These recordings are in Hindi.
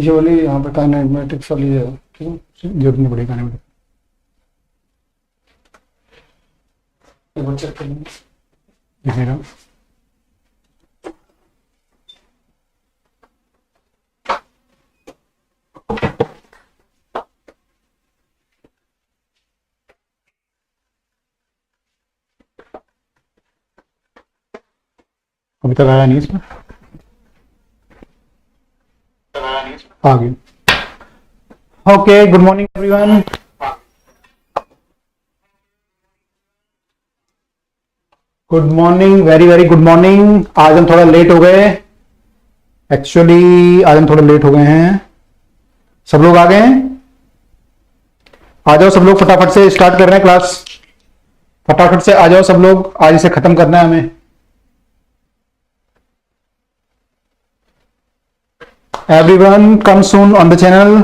ये वाली यहाँ पे काइनेमेटिक्स वाली है, ठीक है, जरूरत नहीं पड़ेगी काइनेमेटिक्स। एक बार चेक कर लेंगे मेरा। अभी तक आया नहीं इसमें, आ गया। Okay, good morning everyone. Good morning, very very good morning. आज हम थोड़ा लेट हो गए, एक्चुअली आज हम थोड़ा लेट हो गए हैं। सब लोग आ गए हैं? आ जाओ सब लोग, फटाफट से स्टार्ट कर रहे हैं क्लास। फटाफट से आ जाओ सब लोग, आज इसे खत्म करना है हमें। Everyone come soon on the channel.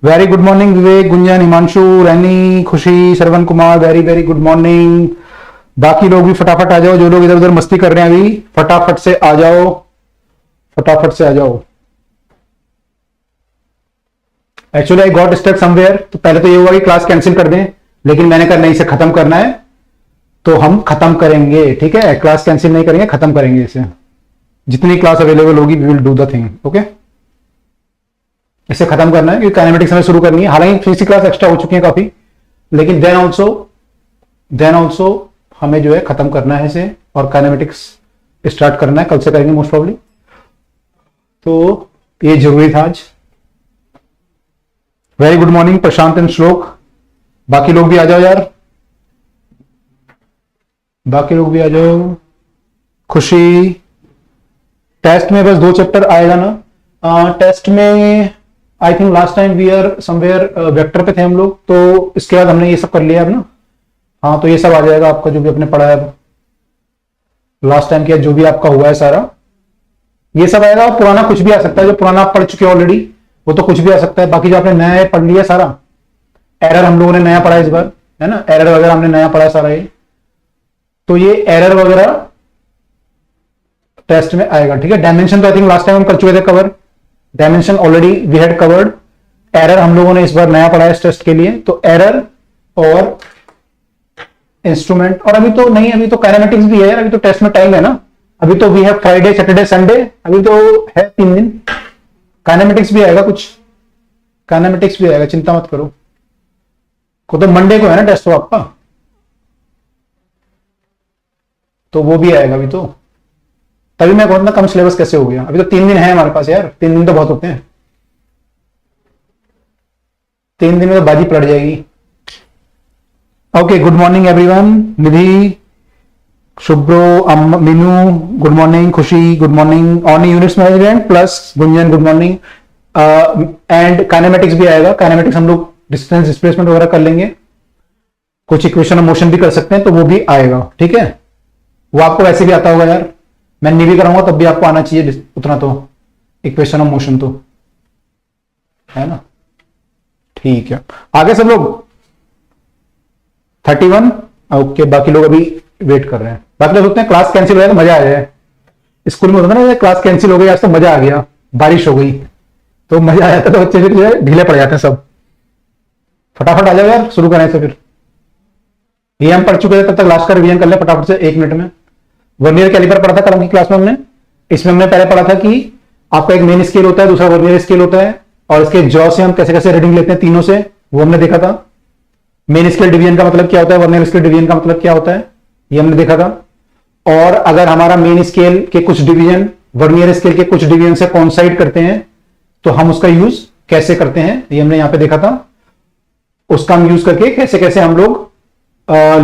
Very good morning Vivek, Gunjan, Himanshu, Rainy, Khushi, Shravan Kumar, very very good morning. बाकी लोग भी फटाफट आ जाओ, जो लोग इधर उधर मस्ती कर रहे हैं अभी, फटाफट से आ जाओ, फटाफट से आ जाओ। Actually I got stuck somewhere, तो पहले तो ये हुआ कि क्लास कैंसिल कर दें, लेकिन मैंने कहा नहीं, इसे खत्म करना है तो हम खत्म करेंगे, ठीक है। क्लास कैंसिल नहीं करेंगे, खत्म करेंगे इसे। जितनी क्लास अवेलेबल होगी we will do the thing, okay. इसे खत्म करना है क्योंकि काइनेमेटिक्स हमें शुरू करनी है। हालांकि फिजिक्स क्लास एक्स्ट्रा हो चुकी है काफी, लेकिन देन ऑल्सो हमें जो है खत्म करना है इसे, और काइनेमेटिक्स स्टार्ट करना है, कल से करेंगे मोस्ट प्रॉब्ली। तो ये जरूरी था आज। Very good morning Prashant and श्लोक। बाकी लोग भी आ जाओ यार, बाकी लोग भी आ जाओ। खुशी, टेस्ट में बस 2 चैप्टर आएगा ना? टेस्ट में I think last time we are somewhere vector पे थे हम लोग, तो इसके बाद हमने ये सब कर लिया अब ना। हाँ, तो ये सब आ जाएगा आपका जो भी आपने पढ़ा है लास्ट टाइम किया, जो भी आपका हुआ है सारा ये सब आएगा। पुराना कुछ भी आ सकता है, जो पुराना आप पढ़ चुके हो ऑलरेडी वो तो कुछ भी आ सकता है। बाकी जो आपने नया पढ़ लिया सारा, एरर हम लोगों ने नया पढ़ा इस बार, है ना, एरर वगैरह हमने नया पढ़ा सारा ये, तो ये एरर वगैरह टेस्ट में आएगा, ठीक है। डायमेंशन तो आई थिंक लास्ट टाइम हम कर चुके थे cover, dimension already we had covered. Error हम लोगों ने इस बार नया पढ़ा है इस टेस्ट के लिए, तो एरर और इंस्ट्रूमेंट। और अभी तो नहीं, अभी तो काइनेमेटिक्स भी है यार, अभी तो टेस्ट में टाइम है ना। अभी तो we have Friday, Saturday, Sunday, अभी तो है 3 दिन। काइनेमेटिक्स भी आएगा, कुछ काइनेमेटिक्स भी आएगा, चिंता मत करो। को तो मंडे को है ना टेस्ट तो आपका, तो वो भी आएगा अभी तो। तभी मैं कहूँ ना कम सिलेबस कैसे हो गया। अभी तो 3 दिन है हमारे पास यार, 3 दिन तो बहुत होते हैं। 3 दिन में तो बाजी पलट जाएगी। Okay, good morning everyone. Nidhi, Shubhro, Meenu, good morning. Khushi, good morning. On units management plus Gunjan, good morning. And kinematics भी आएगा। काइनेमेटिक्स हम लोग डिस्टेंस डिस्प्लेसमेंट वगैरह कर लेंगे, कुछ इक्वेशन ऑफ मोशन भी कर सकते हैं, तो वो भी आएगा, ठीक है। वो आपको वैसे भी आता होगा यार, मैं नहीं भी कराऊंगा तब भी आपको आना चाहिए उतना तो, इक्वेशन ऑफ मोशन तो, है ना। ठीक है, आगे सब लोग 31। ओके, बाकी लोग अभी वेट कर रहे हैं। बाकी लोग सोचते हैं क्लास कैंसिल हो जाए तो मजा आ जाए। स्कूल में होता था ना, क्लास कैंसिल हो गई आज तो मजा आ गया, बारिश हो गई तो मजा आ जाता, तो बच्चे फिर ढीले पड़ जाते हैं सब। फटाफट आ जाओ यार, शुरू करें से। फिर ये हम पढ़ चुके थे, तब तक लास्ट का रिवीजन कर ले फटाफट से 1 मिनट में। वर्नियर कैलिपर पढ़ा था कल की क्लास में हमने। इसमें हमने पहले पढ़ा था कि आपका एक मेन स्केल होता है, दूसरा वर्नियर स्केल होता है, और इसके जॉ से हम कैसे कैसे रीडिंग लेते हैं तीनों से, वो हमने देखा था। मेन स्केल डिवीजन का मतलब क्या होता है, वर्नियर स्केल डिवीजन का मतलब क्या होता है, ये हमने देखा था। और अगर हमारा मेन स्केल के कुछ डिवीजन वर्नियर स्केल के कुछ डिवीजन से कॉन्साइड करते हैं तो हम उसका यूज कैसे करते हैं, ये हमने यहां पे देखा था। उसका हम यूज करके कैसे कैसे हम लोग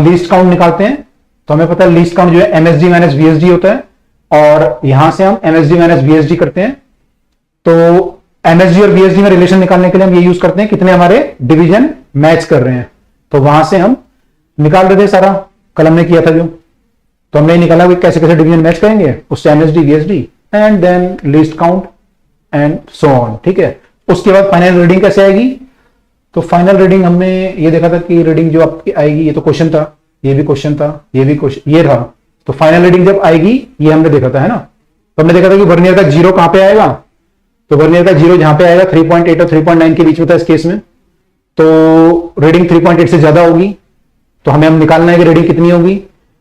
लीस्ट काउंट निकालते हैं। तो हमें पता है लीस्ट काउंट जो है एमएसडी माइनस वीएसडी होता है, और यहां से हम एमएसडी माइनस वीएसडी करते हैं। तो एमएसडी और वीएसडी में रिलेशन निकालने के लिए हम ये यूज करते हैं कितने हमारे डिवीजन मैच कर रहे हैं, तो वहां से हम निकाल देते सारा। कल हमने किया था जो, तो हमने निकाला कि कैसे कैसे डिवीजन मैच करेंगे, उससे MSD VSD and then least count and so on, ठीक है। उसके बाद फाइनल रीडिंग कैसे आएगी, तो फाइनल रीडिंग हमने ये देखा था कि रीडिंग जो आपकी आएगी, ये तो क्वेश्चन था, ये भी क्वेश्चन था, ये भी क्वेश्चन, ये था। तो फाइनल रीडिंग जब आएगी ये हमने देखा था, है ना। तो हमने देखा था कि वर्नियर का 0 कहां पे आएगा, तो वर्नियर का जीरो जहां पे आएगा 3.8 और 3.9 के बीच में था इस केस में, तो रीडिंग 3.8 से ज्यादा होगी, तो हमें हम निकालना है कि रीडिंग कितनी होगी।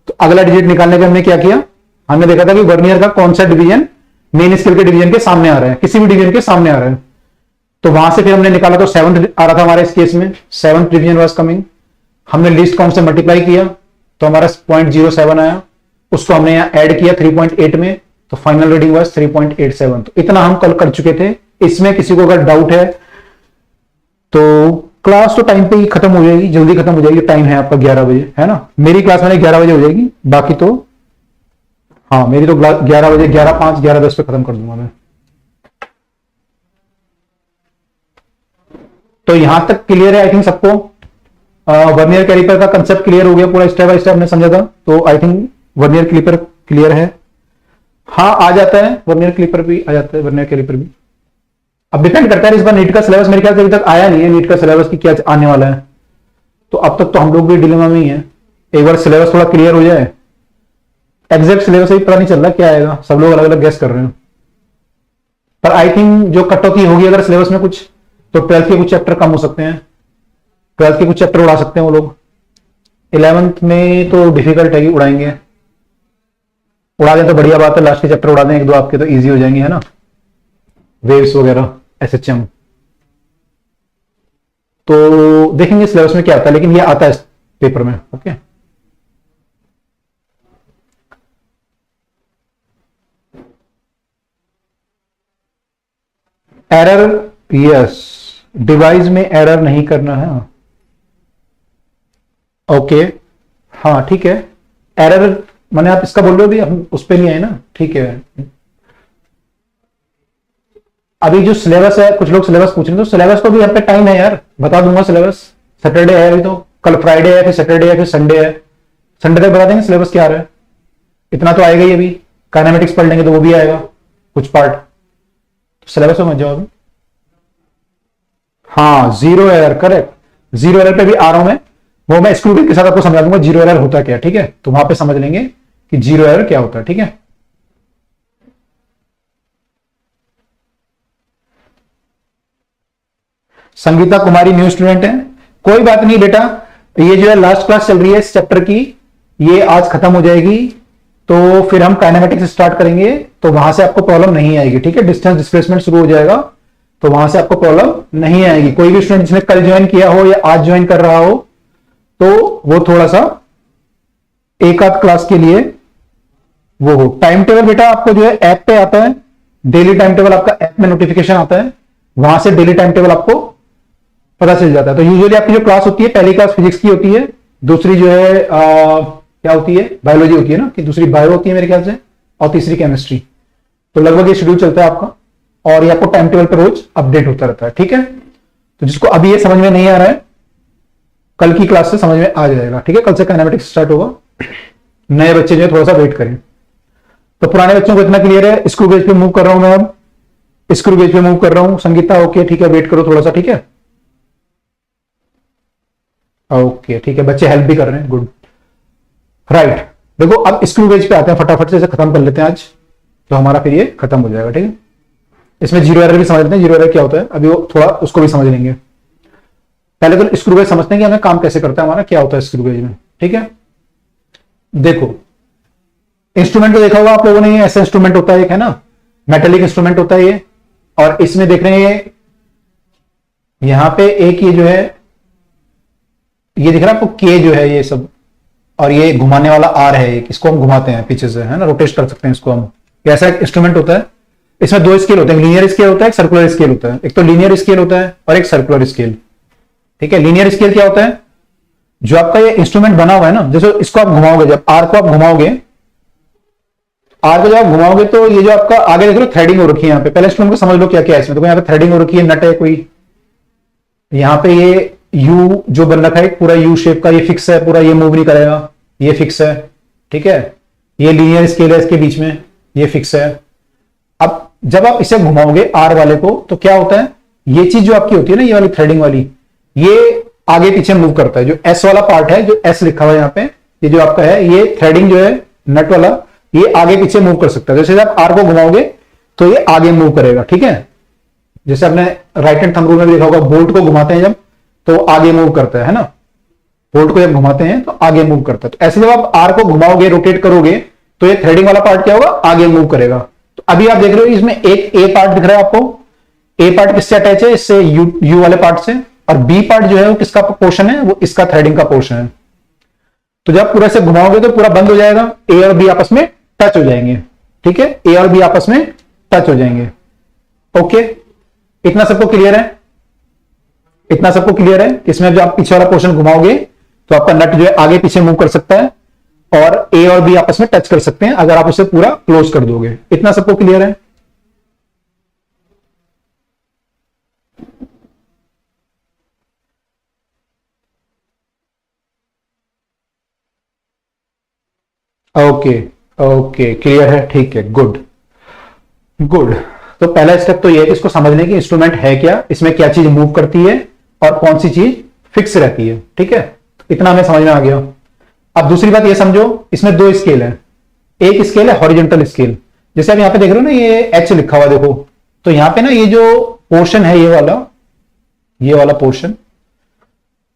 तो अगला डिजिट निकालने का हमने क्या किया, हमने देखा था कि वर्नियर का कौन सा डिवीजन मेन स्केल के डिवीजन के सामने आ रहा है, किसी भी डिवीजन के सामने आ रहा है। तो वहां से फिर हमने निकाला, तो 7th आ रहा था हमारे इस केस में, 7th डिवीजन वाज कमिंग। हमने लीस्ट काउंट से मल्टीप्लाई किया तो हमारा 0.07 आया, उसको हमने यहां ऐड किया 3.8 में, तो फाइनल रीडिंग वाज 3.87। तो इतना हम कल कर चुके थे। इसमें किसी को अगर डाउट है तो क्लास तो टाइम पे ही खत्म हो जाएगी, जल्दी खत्म हो जाएगी, टाइम है आपका 11 बजे, है ना। मेरी क्लास मैंने 11 बजे हो जाएगी, बाकी तो हाँ मेरी तो 11 बजे, 11:05, 11:10 पे खत्म कर दूंगा मैं। तो यहां तक क्लियर है आई थिंक सबको। वर्नियर कैलिपर का कंसेप्ट क्लियर हो गया, पूरा स्टेप बाय स्टेप हमने समझा था, तो I think vernier caliper clear है। हाँ आ जाता है, वर्नियर कैलिपर भी आ जाता है, वर्नियर कैलिपर भी। अब डिपेंड करता है, इस बार नीट का सिलेबस मेरे ख्याल से अभी तक आया नहीं है, नीट का सिलेबस की क्या आने वाला है, तो अब तक तो हम लोग भी डिलेमा में ही है। एक बार सिलेबस थोड़ा क्लियर हो जाए, एग्जैक्ट सिलेबस भी पता नहीं चल रहा क्या आएगा, सब लोग अलग अलग गेस कर रहे हैं। पर आई थिंक जो कटौती होगी अगर सिलेबस में कुछ, तो 12th के कुछ चैप्टर कम हो सकते हैं, 12th के कुछ चैप्टर उड़ा सकते हैं वो लोग। 11th में तो डिफिकल्ट है कि उड़ाएंगे, उड़ा दें तो बढ़िया बात है, लास्ट के चैप्टर उड़ा दें एक दो आपके तो इजी हो जाएंगे, है ना, वेव्स वगैरह, SHM। तो देखेंगे सिलेबस में क्या आता है, लेकिन ये आता है इस पेपर में। ओके एरर, यस, डिवाइस में एरर नहीं करना है। ओके हाँ ठीक है, एरर माने आप इसका बोल रहे हो भी, हम उस पर नहीं आए ना, ठीक है। अभी जो सिलेबस है, कुछ लोग सिलेबस पूछ रहे हैं, तो सिलेबस को भी यहाँ पे टाइम है यार, बता दूंगा सिलेबस। सैटरडे है अभी, तो कल फ्राइडे है, फिर सैटरडे है, फिर संडे है, संडे तक बता देंगे सिलेबस क्या आ रहा है। इतना तो आएगा ही, अभी काइनेमेटिक्स पढ़ लेंगे तो वो भी आएगा कुछ पार्ट, तो सिलेबस में मत जाओ अभी। हाँ zero error, correct, zero error पे भी आ रहा हूं मैं, वो मैं स्क्रू के साथ आपको समझा दूंगा जीरो एरर होता क्या, ठीक है, तो वहां पे समझ लेंगे कि जीरो एरर क्या होता है, ठीक है। संगीता कुमारी न्यू स्टूडेंट है, कोई बात नहीं बेटा, ये जो है लास्ट क्लास चल रही है इस चैप्टर की, ये आज खत्म हो जाएगी, तो फिर हम काइनेमेटिक्स स्टार्ट करेंगे, तो वहां से आपको प्रॉब्लम नहीं आएगी, ठीक है। डिस्टेंस डिस्प्लेसमेंट शुरू हो जाएगा, तो वहां से आपको प्रॉब्लम नहीं आएगी। कोई भी स्टूडेंट जिसने कल ज्वाइन किया हो या आज ज्वाइन कर रहा हो, तो वो थोड़ा सा एक आध क्लास के लिए वो हो। टाइम टेबल बेटा आपको जो है ऐप पे आता है, डेली टाइम टेबल आपका ऐप में नोटिफिकेशन आता है, वहां से डेली टाइम टेबल आपको पता चल जाता है। तो यूजुअली आपकी जो क्लास होती है, पहली क्लास फिजिक्स की होती है, दूसरी जो है क्या होती है, बायोलॉजी होती है ना, कि दूसरी बायो होती है मेरे ख्याल से, और तीसरी केमिस्ट्री। तो लगभग ये शेड्यूल चलता है आपका, और ये आपको टाइम टेबल पर रोज अपडेट होता रहता है, ठीक है। तो जिसको अभी ये समझ में नहीं आ रहा है, कल की क्लास से समझ में आ जाएगा, ठीक है। कल से काइनेमेटिक्स स्टार्ट होगा, नए बच्चे जो है थोड़ा सा वेट करें। तो पुराने बच्चों को इतना क्लियर है, स्क्रू गेज पे मूव कर रहा हूं मैं, अब स्क्रू गेज पे मूव कर रहा हूं। संगीता ओके ठीक है, वेट करो थोड़ा सा, ठीक है, ओके ठीक है, बच्चे हेल्प भी कर रहे हैं, गुड, राइट। देखो अब स्क्रू गेज पे आते हैं, फटाफट से इसे खत्म कर लेते हैं आज, तो हमारा फिर ये खत्म हो जाएगा, ठीक है। इसमें जीरो एरर भी समझ लेते हैं, जीरो एरर क्या होता है, अभी वो थोड़ा उसको भी समझ लेंगे। पहले तो स्क्रू गेज समझते हैं कि हमें काम कैसे करता है, हमारा क्या होता है स्क्रू गेज में, ठीक है। देखो इंस्ट्रूमेंट को देखा होगा आप लोगों ने, ऐसा इंस्ट्रूमेंट होता है एक, है ना, मेटेलिक इंस्ट्रूमेंट होता है ये, और इसमें देख रहे हैं यहां पे एक ये जो है, ये दिख रहा है आपको के जो है ये सब, और ये घुमाने वाला आर है एक, इसको हम घुमाते हैं पीछे से, है ना, रोटेट कर सकते हैं इसको हम। ऐसा एक इंस्ट्रूमेंट होता है, इसमें दो स्केल होते हैं, लीनियर स्केल होता है, एक सर्कुलर स्केल होता है। एक तो लीनियर स्केल होता है और एक सर्कुलर स्केल, ठीक है। लीनियर स्केल क्या होता है, जो आपका ये इंस्ट्रूमेंट बना हुआ है ना, जैसे इसको आप घुमाओगे, जब आर को आप घुमाओगे, आर को जब आप घुमाओगे तो ये जो आपका आगे देख लो थ्रेडिंग हो रखी है यहाँ पे, पहले इंस्ट्रूमेंट को समझ लो क्या क्या है इसमें। तो यहाँ पे थ्रेडिंग हो रखी है, नट है कोई, यहाँ पे ये यू जो बन रखा है पूरा यू शेप का, ये फिक्स है पूरा, ये मूव नहीं करेगा, ये फिक्स है, ठीक है। ये लीनियर स्केल है, इसके बीच में ये फिक्स है। अब जब आप इसे घुमाओगे आर वाले को, तो क्या होता है, ये चीज जो आपकी होती है ना, ये वाली थ्रेडिंग वाली, ये आगे पीछे मूव करता है। जो एस वाला पार्ट है, जो एस लिखा हुआ है यहाँ पे, ये जो आपका है, ये थ्रेडिंग जो है नट वाला, ये आगे पीछे मूव कर सकता है। जैसे आप आर को घुमाओगे तो ये आगे मूव करेगा, ठीक है। जैसे आपने राइट हैंड थंब रूल में भी देखा होगा, बोल्ट को घुमाते हैं जब तो आगे मूव करता है ना, बोल्ट को जब घुमाते हैं तो आगे मूव करता है। तो ऐसे जब आप आर को घुमाओगे, रोटेट करोगे, तो ये थ्रेडिंग वाला पार्ट क्या होगा, आगे मूव करेगा। तो अभी आप देख रहे हो इसमें एक ए पार्ट दिख रहा है आपको, ए पार्ट किससे अटैच है, इससे यू वाले पार्ट से, और बी पार्ट जो है वो किसका पोर्शन है, वो इसका थ्रेडिंग का पोर्शन है। तो जब पूरा से घुमाओगे तो पूरा बंद हो जाएगा, ए और बी आपस में टच हो जाएंगे, ठीक है, ए और बी आपस में टच हो जाएंगे। ओके, इतना सबको क्लियर है, इतना सबको क्लियर है। इसमें जब आप पीछे वाला पोर्शन घुमाओगे तो आपका नट जो है आगे पीछे मूव कर सकता है, और ए और बी आपस में टच कर सकते हैं अगर आप उसे पूरा क्लोज कर दोगे। इतना सबको क्लियर है। ओके, ओके क्लियर है, ठीक है, गुड गुड। तो पहला स्टेप तो ये है कि इसको समझने की इंस्ट्रूमेंट है क्या, इसमें क्या चीज मूव करती है और कौन सी चीज फिक्स रहती है, ठीक है, इतना हमें समझ में आ गया। अब दूसरी बात ये समझो, इसमें दो स्केल है, एक स्केल है हॉरिजॉन्टल स्केल, जैसे आप यहां पे देख रहे हो ना, ये एच लिखा हुआ देखो, तो यहां पे ना ये जो पोर्शन है, ये वाला पोर्शन,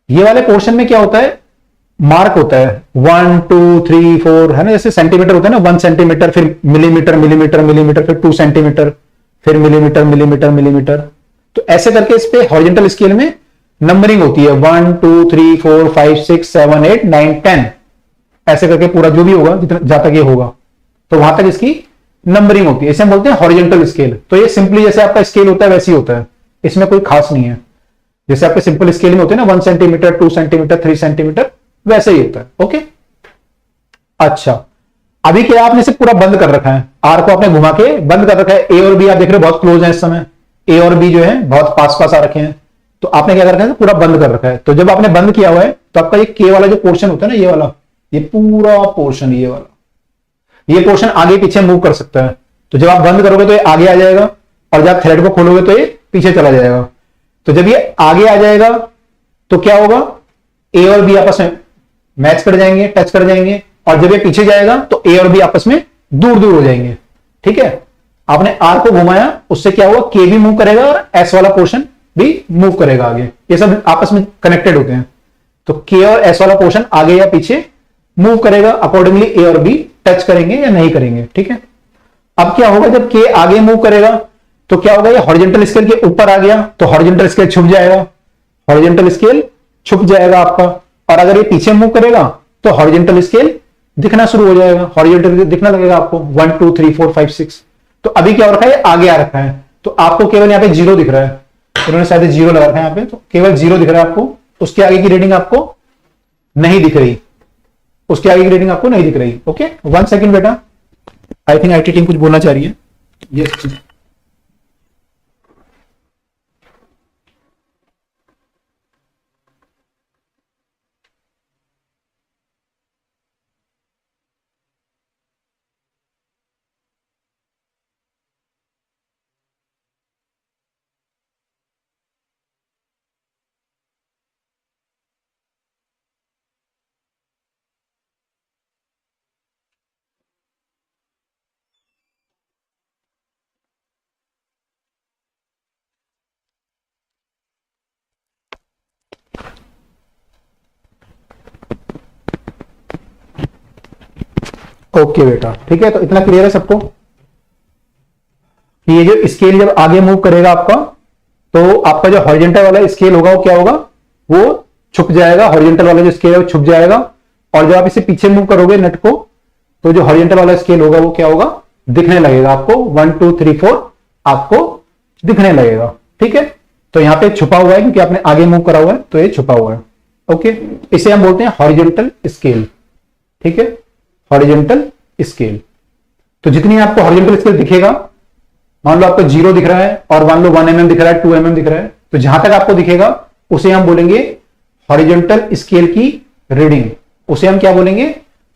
ये वाले पोर्शन में क्या होता है, मार्क होता है 1 2 3 4, है ना, जैसे सेंटीमीटर होता है ना, 1 सेंटीमीटर, फिर मिलीमीटर मिलीमीटर मिलीमीटर, फिर 2 सेंटीमीटर, फिर मिलीमीटर मिलीमीटर मिलीमीटर। तो ऐसे करके इस पे हॉरिजॉन्टल स्केल में नंबरिंग होती है, 1 2 3 4 5 6 7 8 9 10, ऐसे करके पूरा जो भी होगा, जितना जहां तक ये होगा, तो वहां तक इसकी नंबरिंग होती है, इसे हम बोलते हैं हॉरिजॉन्टल स्केल। तो ये सिंपली जैसे आपका स्केल होता है वैसे ही होता है, इसमें कोई खास नहीं है, जैसे आपके सिंपल स्केल में होते हैं ना, 1 सेंटीमीटर 2 सेंटीमीटर 3 सेंटीमीटर, वैसे ही होता है। ओके, अच्छा, अभी क्या आपने इसे पूरा बंद कर रखा है, आर को आपने घुमा के बंद कर रखा है, ए और बी आप देख रहे हो बहुत क्लोज है इस समय, ए और बी जो है बहुत पास पास आ रखे हैं, तो आपने क्या कर रखा है, पूरा बंद कर रखा है। तो जब आपने बंद किया हुआ है तो आपका ये के वाला जो पोर्शन होता है ना, ये वाला, ये पूरा पोर्शन, ये वाला, ये पोर्शन आगे पीछे मूव कर सकता है। तो जब आप बंद करोगे तो ये आगे आ जाएगा, और जब थ्रेड को खोलोगे तो ये पीछे चला जाएगा। तो जब ये आगे आ जाएगा तो क्या होगा, ए और बी आपस में मैच कर जाएंगे, टच कर जाएंगे, और जब ये पीछे जाएगा तो ए और बी आपस में दूर दूर हो जाएंगे, ठीक है। आपने आर को घुमाया, उससे क्या हुआ, के भी मूव करेगा और एस वाला पोर्शन भी मूव करेगा आगे, ये सब आपस में कनेक्टेड होते हैं। तो के और एस वाला पोर्शन आगे या पीछे मूव करेगा, अकॉर्डिंगली ए और बी टच करेंगे या नहीं करेंगे, ठीक है। अब क्या होगा, जब के आगे मूव करेगा तो क्या होगा, ये हॉरिजॉन्टल स्केल के ऊपर आ गया तो हॉरिजॉन्टल स्केल छुप जाएगा, हॉरिजॉन्टल स्केल छुप जाएगा आपका। और अगर ये पीछे मूव करेगा तो हॉरिजॉन्टल स्केल दिखना शुरू हो जाएगा, हॉरिजॉन्टल दिखना लगेगा आपको 1 2 3 4 5 6। तो अभी क्या हो रखा है, आगे आ रखा है, तो आपको केवल यहाँ पे 0 दिख रहा है, इन्होंने शायद 0 लगा रखा है यहाँ पे, तो केवल 0 दिख रहा है आपको, उसके आगे की रीडिंग आपको नहीं दिख रही, उसके आगे की रीडिंग आपको नहीं दिख रही। ओके, 1 सेकेंड बेटा, आई थिंक आईटी टीम कुछ बोलना चाह रही है। यस, ओके बेटा, ठीक है, तो इतना क्लियर है सबको कि ये जो स्केल जब आगे मूव करेगा आपका, तो आपका जो हॉरिजॉन्टल वाला स्केल होगा वो क्या होगा, वो छुप जाएगा, हॉरिजॉन्टल वाला जो स्केल है वो छुप जाएगा। और जब आप इसे पीछे मूव करोगे नट को, तो जो हॉरिजॉन्टल वाला स्केल होगा वो क्या होगा, दिखने लगेगा आपको, 1 2 3 4 आपको दिखने लगेगा, ठीक है। तो यहां पे छुपा हुआ है क्योंकि आपने आगे मूव करा हुआ है, तो ये छुपा हुआ है। ओके, इसे हम बोलते हैं हॉरिजॉन्टल स्केल, ठीक है, हॉरिजॉन्टल स्केल। तो जितनी आपको हॉरिजॉन्टल स्केल दिखेगा, मान लो आपको 0 दिख रहा है और मान लो 1 mm दिख रहा है, 2 mm दिख रहा है, तो जहां तक आपको दिखेगा उसे हम बोलेंगे हॉरिजॉन्टल स्केल की रीडिंग, उसे हम क्या बोलेंगे,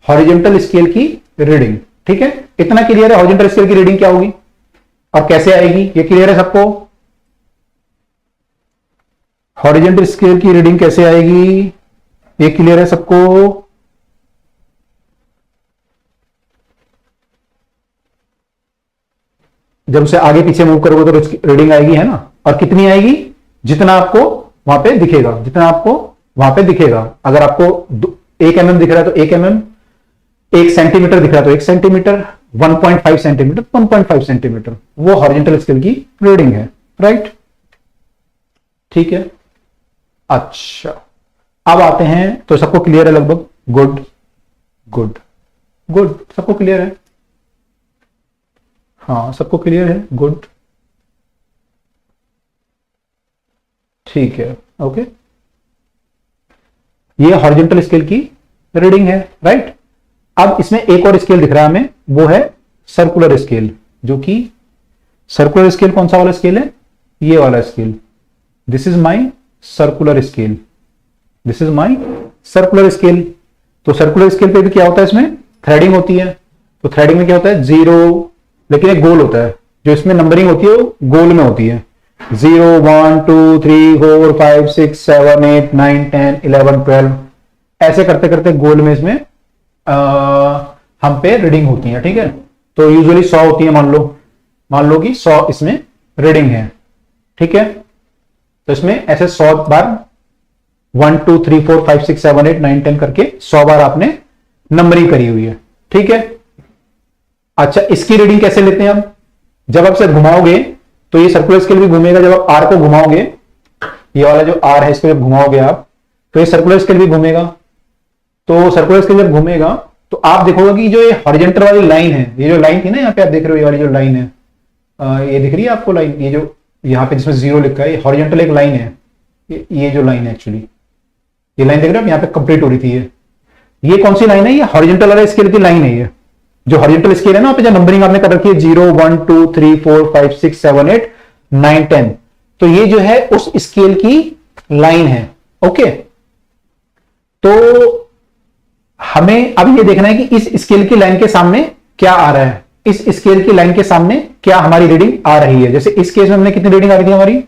हॉरिजॉन्टल स्केल की रीडिंग, ठीक है। इतना क्लियर है, हॉरिजॉन्टल स्केल की रीडिंग क्या होगी और कैसे आएगी, ये क्लियर है सबको। हॉरिजॉन्टल स्केल की रीडिंग कैसे आएगी, ये क्लियर है सबको। जब उसे आगे पीछे मूव करोगे तो रीडिंग आएगी, है ना। और कितनी आएगी, जितना आपको वहां पे दिखेगा, जितना आपको वहां पे दिखेगा। अगर आपको 1 mm दिख रहा है तो 1 mm, 1 सेंटीमीटर दिख रहा है तो 1 सेंटीमीटर, 1.5 सेंटीमीटर 1.5 सेंटीमीटर, वो हॉरिजॉन्टल स्केल की रीडिंग है, राइट। ठीक है, अच्छा अब आते हैं, तो सबको क्लियर है लगभग, गुड गुड गुड, सबको क्लियर है, हाँ सबको क्लियर है, गुड, ठीक है, ओके। ये हॉरिजॉन्टल स्केल की रीडिंग है, राइट। अब इसमें एक और स्केल दिख रहा है हमें, वो है सर्कुलर स्केल, जो कि सर्कुलर स्केल कौन सा वाला स्केल है, ये वाला scale, this is my circular scale, this is my circular scale. तो सर्कुलर स्केल पे भी क्या होता है, इसमें थ्रेडिंग होती है। तो थ्रेडिंग में क्या होता है, 0, लेकिन एक गोल होता है, जो इसमें नंबरिंग होती है वो गोल में होती है, 0 1 2 3 4 5 6 7 8 9 10 11 12, ऐसे करते करते गोल में इसमें हम पे रीडिंग होती है, ठीक है। तो यूजुअली 100 होती है, मान लो कि 100 इसमें रीडिंग है, ठीक है। तो इसमें ऐसे 100 बार 1 2 3 4 5 6 7 8 9 10 करके 100 बार आपने नंबरिंग करी हुई है, ठीक है। अच्छा, इसकी रीडिंग कैसे लेते हैं हम, जब आप इसे घुमाओगे तो ये सर्कुलर स्केल भी घूमेगा, जब आप आर को घुमाओगे, ये वाला जो आर है इसको जब घुमाओगे आप, तो ये सर्कुलर स्केल भी घूमेगा। तो सर्कुलर स्केल जब घूमेगा तो आप देखोगे कि जो ये हॉरिजॉन्टल वाली लाइन है, ये जो लाइन थी ना यहाँ पे आप देख रहे हो, ये वाली जो लाइन है, ये दिख रही है आपको लाइन, ये जो यहाँ पे जिसमें 0 लिखा है, ये हॉरिजॉन्टल एक लाइन है, ये जो लाइन है एक्चुअली, ये लाइन देख रहे हो यहाँ पे कंप्लीट हो रही थी, ये कौन सी लाइन है, ये हॉरिजॉन्टल वाले स्केल की लाइन है। ये जो हॉरिजॉन्टल स्केल है ना, पे जो नंबरिंग आपने कर रखी है 0 1 2 3 4 5 6 7 8 9 10, तो ये जो है उस स्केल की लाइन है, ओके। तो हमें अब ये देखना है कि इस स्केल की लाइन के सामने क्या आ रहा है, इस स्केल की लाइन के सामने क्या हमारी रीडिंग आ रही है। जैसे इस केस में हमने कितनी रीडिंग आ रही थी हमारी,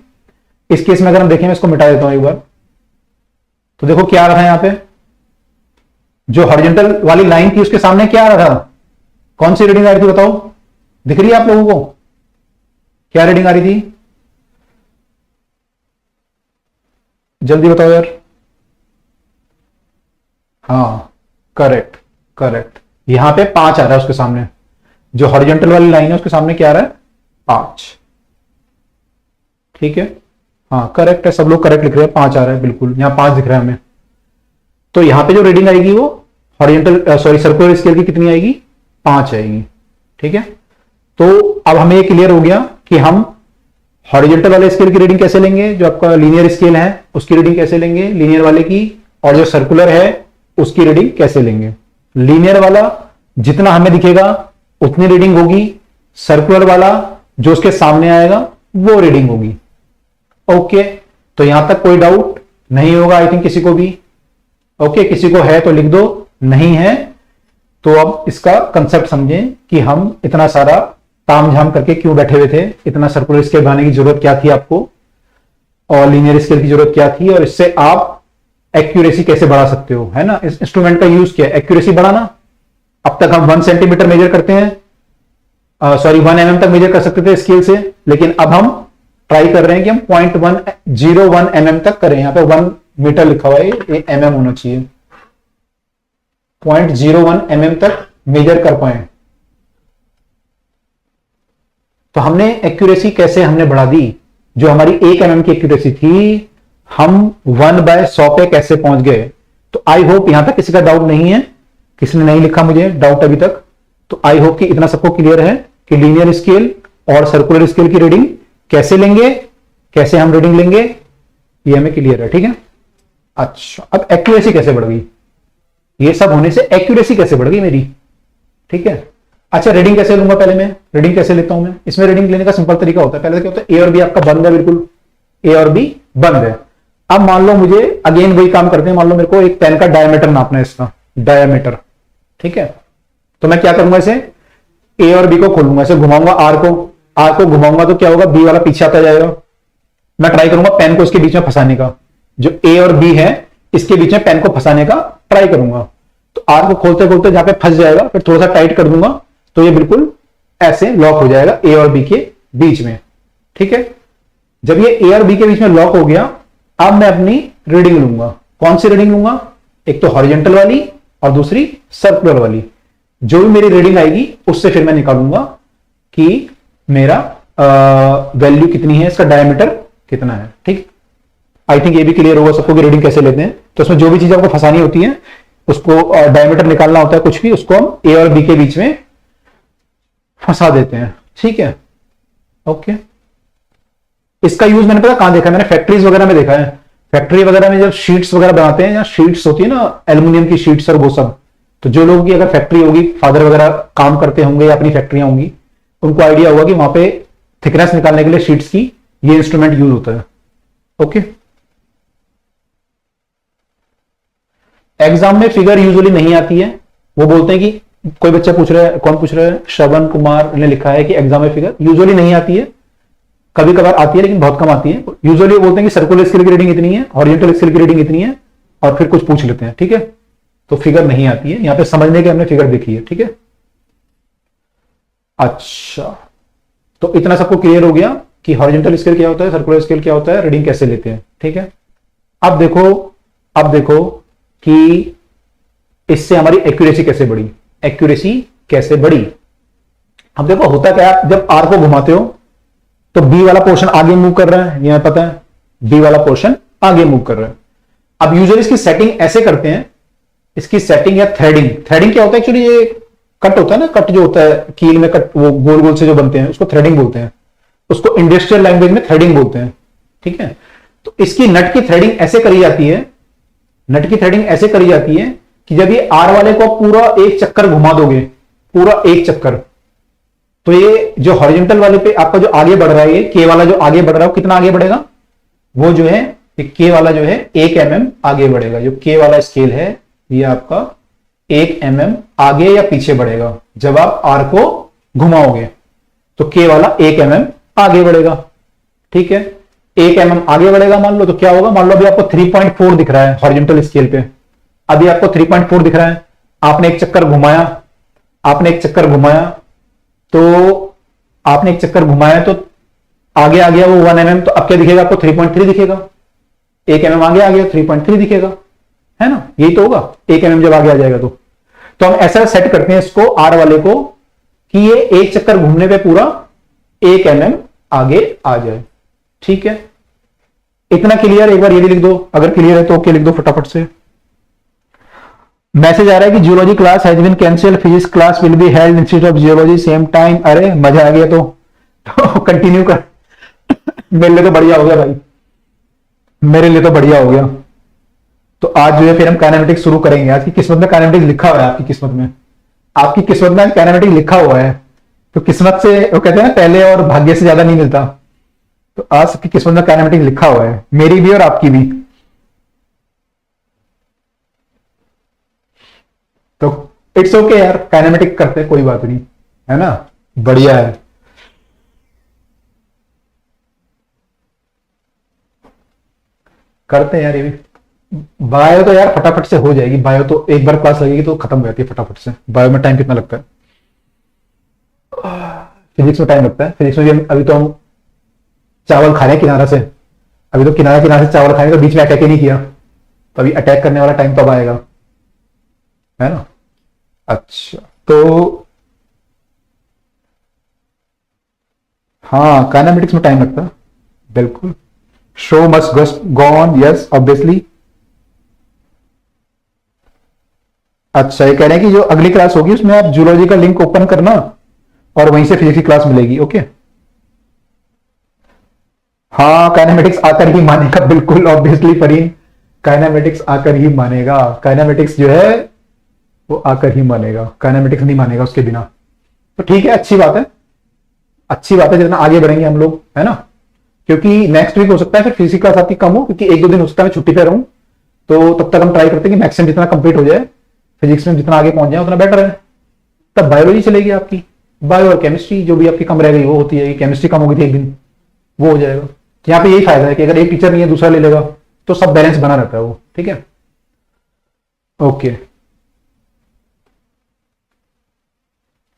इस केस में अगर हम देखें, मैं इसको मिटा देता हूं एक बार, तो देखो क्या आ रहा है यहां पे, जो हॉरिजॉन्टल वाली लाइन थी उसके सामने क्या आ रहा था, कौन सी रीडिंग आ रही थी बताओ, दिख रही है आप लोगों को, क्या रीडिंग आ रही थी, जल्दी बताओ यार। हाँ करेक्ट करेक्ट, यहां पे 5 आ रहा है उसके सामने, जो हॉरिजॉन्टल वाली लाइन है उसके सामने क्या आ रहा है, 5, ठीक है। हाँ करेक्ट है, सब लोग करेक्ट लिख रहे हैं, 5 आ रहा है बिल्कुल, यहां 5 दिख रहा है हमें। तो यहां पे जो रीडिंग आएगी वो हॉरिजॉन्टल सर्कुलर स्केल की कितनी आएगी, 5 आएगी, ठीक है। तो अब हमें ये क्लियर हो गया कि हम हॉरिजॉन्टल वाले स्केल की रीडिंग कैसे लेंगे, जो आपका लीनियर स्केल है उसकी रीडिंग कैसे लेंगे, लीनियर वाले की, और जो सर्कुलर है उसकी रीडिंग कैसे लेंगे। लीनियर वाला जितना हमें दिखेगा उतनी रीडिंग होगी, सर्कुलर वाला जो उसके सामने आएगा वो रीडिंग होगी, ओके। तो यहां तक कोई डाउट नहीं होगा आई थिंक किसी को भी, ओके। किसी को है तो लिख दो, नहीं है तो अब इसका कंसेप्ट समझें कि हम इतना सारा तामझाम करके क्यों बैठे हुए थे, इतना सर्कुलर स्केल बनाने की जरूरत क्या थी आपको, और लीनियर स्केल की जरूरत क्या थी, और इससे आप एक्यूरेसी कैसे बढ़ा सकते हो, है ना। इस इंस्ट्रूमेंट का यूज क्या है, एक्यूरेसी बढ़ाना। अब तक हम 1 सेंटीमीटर मेजर करते हैं, 1 mm तक मेजर कर सकते थे स्केल से, लेकिन अब हम ट्राई कर रहे हैं कि हम 0.101 mm तक करें। यहां पे 1 मीटर लिखा हुआ है, ये mm होना चाहिए, 0.01 mm तक मेजर कर पाए। तो हमने एक्यूरेसी कैसे हमने बढ़ा दी, जो हमारी 1 mm की एक्यूरेसी थी, हम 1/100 पे कैसे पहुंच गए। तो आई होप यहां तक किसी का डाउट नहीं है, किसी ने नहीं लिखा मुझे डाउट अभी तक। तो आई होप कि इतना सबको क्लियर है कि लीनियर स्केल और सर्कुलर स्केल की रीडिंग कैसे लेंगे, कैसे हम रीडिंग लेंगे, ये हमें क्लियर है, ठीक है। अच्छा, अब एक्यूरेसी कैसे बढ़ गई, ये सब होने से एक्यूरेसी कैसे बढ़ गई मेरी, ठीक है। अच्छा, रीडिंग कैसे लूंगा, पहले मैं रीडिंग कैसे लेता हूं मैं, इसमें रीडिंग लेने का सिंपल तरीका होता है। पहले क्या होता है, ए और बी आपका बंद है, बिल्कुल ए और बी बंद है। अब मान लो मुझे अगेन वही काम करते हैं, मान लो मेरे को एक पेन का डायमीटर नापना है, इसका डायमीटर, ठीक है। तो मैं क्या करूंगा, इसे ए और बी को खोलूंगा, इसे घुमाऊंगा, आर को घुमाऊंगा तो क्या होगा, बी वाला पीछे आता जाएगा। मैं ट्राई करूंगा पेन को इसके बीच में फंसाने का, जो ए और बी है इसके बीच में पेन को फंसाने का ट्राई करूंगा। तो आर को खोलते खोलते जहां पे फंस जाएगा, फिर थोड़ा सा टाइट कर दूंगा तो ये बिल्कुल ऐसे लॉक हो जाएगा ए और बी के बीच में, ठीक है। जब ये ए और बी के बीच में लॉक हो गया, अब मैं अपनी रीडिंग लूंगा। कौन सी रीडिंग लूंगा? एक तो हॉरिजॉन्टल वाली और दूसरी सर्कुलर वाली। जो भी मेरी रीडिंग आएगी उससे फिर मैं निकालूंगा कि मेरा वैल्यू कितनी है, इसका डायमीटर कितना है। ठीक, आई थिंक ये भी क्लियर होगा सबको कि रीडिंग कैसे लेते हैं। तो उसमें जो भी चीज आपको फंसानी होती है, उसको डायमीटर निकालना होता है, कुछ भी, उसको हम ए और बी के बीच में फंसा देते हैं। ठीक है, ओके। इसका यूज मैंने पता कहां देखा है? मैंने फैक्ट्रीज वगैरह में देखा है। फैक्ट्री वगैरह में जब शीट्स वगैरह बनाते हैं, या शीट्स होती है ना एल्यूमिनियम की शीट्स और वो सब, तो जो लोगों की अगर फैक्ट्री होगी, फादर वगैरह काम करते होंगे या अपनी फैक्ट्रियां होंगी, उनको आइडिया होगा कि वहां पे थिकनेस निकालने के लिए शीट्स की ये इंस्ट्रूमेंट यूज होता है। ओके, एग्जाम में फिगर यूजुअली नहीं आती है। वो बोलते हैं कि कोई बच्चा पूछ रहा है, कौन पूछ रहा है? श्रवण कुमार ने लिखा है कि एग्जाम में फिगर यूजुअली नहीं आती है, कभी कभार आती है लेकिन बहुत कम आती है। यूजुअली बोलते हैं कि सर्कुलर स्केल की रीडिंग इतनी है, हॉरिजॉन्टल स्केल की रीडिंग इतनी है, और फिर कुछ पूछ लेते हैं। ठीक है, तो फिगर नहीं आती है। यहां पे समझने के हमने फिगर देखी है। ठीक है, अच्छा, तो इतना सबको क्लियर हो गया कि हॉरिजॉन्टल स्केल क्या होता है, सर्कुलर स्केल क्या होता है, रीडिंग कैसे लेते हैं। ठीक है, अब देखो कि इससे हमारी एक्यूरेसी कैसे बढ़ी। एक्यूरेसी कैसे बढ़ी? अब देखो होता क्या है, जब आर को घुमाते हो तो बी वाला पोर्शन आगे मूव कर रहा है, यह पता है, बी वाला पोर्शन आगे मूव कर रहा है। अब यूजुअली इसकी सेटिंग ऐसे करते हैं, इसकी सेटिंग या थ्रेडिंग। थ्रेडिंग क्या होता है? एक्चुअली ये कट होता है ना, कट जो होता है कील में, कट वो गोल गोल से जो बनते हैं उसको थ्रेडिंग बोलते हैं। उसको इंडस्ट्रियल लैंग्वेज में थ्रेडिंग बोलते हैं। ठीक है, तो इसकी नट की थ्रेडिंग ऐसे करी जाती है, नट की थ्रेडिंग ऐसे करी जाती है कि जब ये आर वाले को पूरा एक चक्कर घुमा दोगे, पूरा एक चक्कर, तो ये जो हॉरिजॉन्टल वाले पे आपका जो आगे बढ़ रहा है, ये के वाला जो आगे बढ़ रहा है, कितना आगे बढ़ेगा? वो जो है ये के वाला जो है 1 mm आगे बढ़ेगा। जो के वाला स्केल है ये आपका 1 mm आगे या पीछे बढ़ेगा जब आप आर को घुमाओगे, तो के वाला 1 mm आगे बढ़ेगा। ठीक है, 1 mm आगे बढ़ेगा मान लो, तो क्या होगा? मान लो अभी आपको 3.4 दिख रहा है हॉरिजॉन्टल स्केल पे, अभी आपको 3.4 दिख रहा है। आपने एक चक्कर घुमाया, तो आगे आ गया वो 1 mm, तो अब क्या दिखेगा आपको? 3.3 दिखेगा। 1 mm आगे आ गया, 3.3 दिखेगा, है ना? यही तो होगा 1 mm जब आगे आ जाएगा तो हम ऐसा सेट करते हैं इसको आर वाले को कि ये एक चक्कर घूमने पे पूरा 1 mm आगे आ जाए। ठीक है, इतना क्लियर? एक बार ये भी लिख दो, अगर क्लियर है तो ओके लिख दो फटाफट से। मैसेज आ रहा है कि geology class has been cancelled, physics class will be held institute of geology same time. अरे मजा आ गया, तो कंटिन्यू कर। मेरे लिए तो बढ़िया हो गया भाई, मेरे लिए तो बढ़िया हो गया। तो आज जो है फिर हम काइनेमेटिक्स शुरू करेंगे। आज की किस्मत में काइनेमेटिक्स लिखा हुआ है, आपकी किस्मत में, काइनेमेटिक्स लिखा हुआ है। तो किस्मत से, वो कहते हैं ना, पहले और भाग्य से ज्यादा नहीं मिलता। तो आज सबकी किस्मत में काइनेमेटिक्स लिखा हुआ है, मेरी भी और आपकी भी। तो इट्स ओके यार, काइनेमेटिक करते कोई बात नहीं, है ना? बढ़िया है। करते हैं यार ये भी। बायो तो यार फटाफट से हो जाएगी, बायो तो एक बार क्लास लगेगी तो खत्म हो जाती है फटाफट से। बायो में टाइम कितना लगता है? फिजिक्स में टाइम लगता है। फिजिक्स में भी अभी तो हम चावल खा रहे हैं किनारा से, अभी तो किनारे से चावल खाने, तो बीच में अटैक ही नहीं किया, तो अभी अटैक करने वाला टाइम कब आएगा, है ना? अच्छा, तो हाँ, काइनेमेटिक्स में टाइम लगता है बिल्कुल। Show must go on, yes obviously. अच्छा, ये कह रहे हैं कि जो अगली क्लास होगी उसमें आप जूलॉजी का लिंक ओपन करना और वहीं से फिजिक्स की क्लास मिलेगी। ओके, हाँ, काइनेमेटिक्स आकर ही मानेगा, बिल्कुल ऑब्वियसली फरीन, काइनेमेटिक्स आकर ही मानेगा। काइनेमेटिक्स जो है वो आकर ही मानेगा, काइनेमेटिक्स नहीं मानेगा उसके बिना। तो ठीक है, अच्छी बात है, अच्छी बात है, जितना आगे बढ़ेंगे हम लोग, है ना? क्योंकि नेक्स्ट वीक हो सकता है फिर फिजिक्स क्लास आपकी कम हो, क्योंकि 1-2 दिन हो सकता है मैं छुट्टी पे रहूं, तो तब तक हम ट्राई करते हैं कि मैक्सिमम जितना कंप्लीट हो जाए, फिजिक्स में जितना आगे पहुंच जाए उतना बेटर है। तब बायोलॉजी चलेगी आपकी, बायो और केमिस्ट्री जो भी आपकी कम रह गई वो होती है, केमिस्ट्री कम होगी थी एक दिन, वो हो जाएगा। यहाँ पे यही फायदा है कि अगर एक टीचर नहीं है दूसरा ले लेगा तो सब बैलेंस बना रहता है वो। ठीक है, ओके।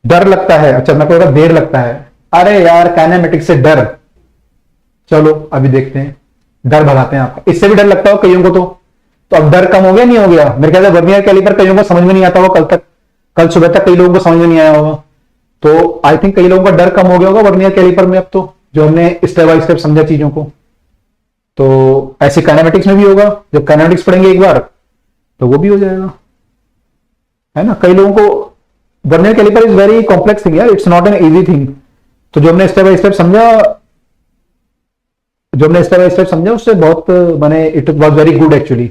डर लगता है, अच्छा, मैं को देर लगता है। अरे यार, काइनेमेटिक्स से डर, चलो अभी देखते हैं, डर भगाते हैं आपका। इससे भी डर लगता हो कईयों को तो अब डर कम हो गया नहीं हो गया? मेरे ख्याल से वर्नियर कैलिपर कईयों को समझ में नहीं आता होगा, कल सुबह तक कई लोगों को समझ में नहीं आया होगा। तो आई थिंक कई लोगों का डर कम हो गया होगा वर्नियर कैलिपर में अब तो, जो हमने स्टेप बाय स्टेप समझा चीजों को। तो ऐसे काइनेमेटिक्स में भी होगा, जब काइनेमेटिक्स पढ़ेंगे एक बार तो वो भी हो जाएगा, है ना। कई लोगों को vernier calliper is very complex thing यार, it's not an easy thing. तो जो हमने स्टेप बाय स्टेप समझा उससे बहुत मैंने it was very good actually.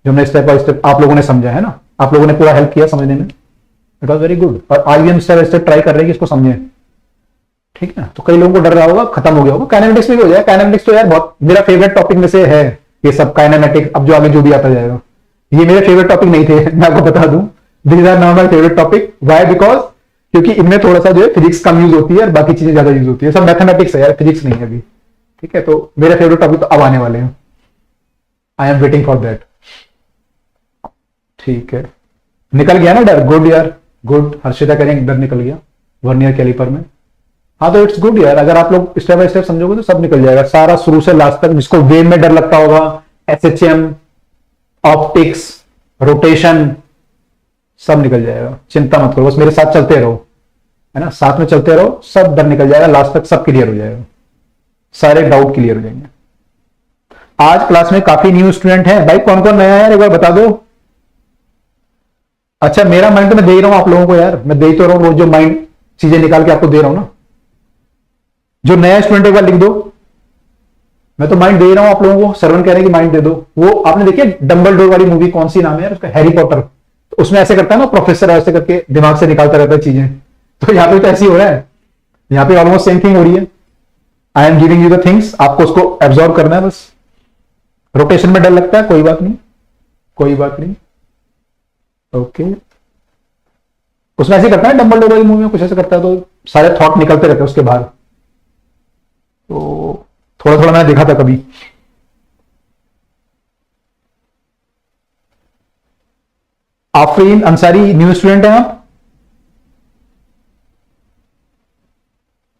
जो हमने स्टेप बाय स्टेप आप लोगों ने समझा है ना, आप लोगों ने पूरा हेल्प किया समझने में, इट वॉज वेरी गुड। और आज भी हम स्टेप बाय स्टेप ट्राई कर रहे हैं कि इसको समझे, ठीक है। तो कई लोगों को डर रहा होगा, खत्म हो गया होगा। काइनेमेटिक्स में भी हो जाएगा। काइनेमेटिक्स तो यार बहुत मेरा फेवरेट टॉपिक में से है ये सब काइनेमेटिक्स। अब जो आगे जो भी आता जाएगा, ये मेरे फेवरेट टॉपिक नहीं थे, मैं आपको बता दूं। These are not my favourite topic. Why? Because क्योंकि इनमें थोड़ा सा जो है फिजिक्स कम यूज होती है और बाकी चीजें ज्यादा यूज होती है। सब मैथमेटिक्स है यार, फिजिक्स नहीं है अभी, ठीक है। तो मेरे फेवरेट टॉपिक तो अब आने वाले हैं, I am waiting for that, ठीक है। निकल गया ना डर? गुड यार, गुड। हर्षिता करेंगे डर निकल गया वर्नियर कैलिपर में। हाँ तो इट्स गुड यार, अगर आप लोग स्टेप बाय स्टेप समझोगे तो सब निकल जाएगा सारा, शुरू से लास्ट तक। जिसको वेव में डर लगता होगा, एसएचएम, ऑप्टिक्स, रोटेशन, सब निकल जाएगा। चिंता मत करो, बस मेरे साथ चलते रहो, है ना, साथ में चलते रहो, सब डर निकल जाएगा। लास्ट तक सब क्लियर हो जाएगा, सारे डाउट क्लियर हो जाएंगे। आज क्लास में काफी न्यू स्टूडेंट हैं भाई। कौन कौन नया है यार, एक बार बता दो। अच्छा, मेरा माइंड तो मैं दे ही रहा हूं आप लोगों को यार, मैं दे ही तो रहा हूं रोज जो माइंड चीजें निकाल के आपको दे रहा हूं ना। जो नया स्टूडेंट एक बार लिख दो, मैं तो माइंड दे रहा हूं आप लोगों को। सरवन कह रहे हैं कि माइंड दे दो। वो आपने देखिए डम्बल डोर वाली मूवी, कौन सी नाम है यार उसका, हैरी पॉटर। तो उसमें ऐसे करता है ना प्रोफेसर, ऐसे करके दिमाग से निकालता रहता है चीजें। तो यहाँ पे तो ऐसी हो रहा है, यहाँ पे ऑलमोस्ट सेम थिंग हो रही है। I am giving you the things, आपको उसको एब्जॉर्व करना है बस। रोटेशन में डर लगता है, कोई बात नहीं, कोई बात नहीं, ओके। उसमें ऐसे करता है डम्बल डोर वाली मूवी में, कुछ ऐसे करता है तो सारे थॉट निकलते रहते हैं उसके बाहर। तो थोड़ा थोड़ा मैंने देखा था कभी। आफरीन अंसारी न्यू स्टूडेंट है आप?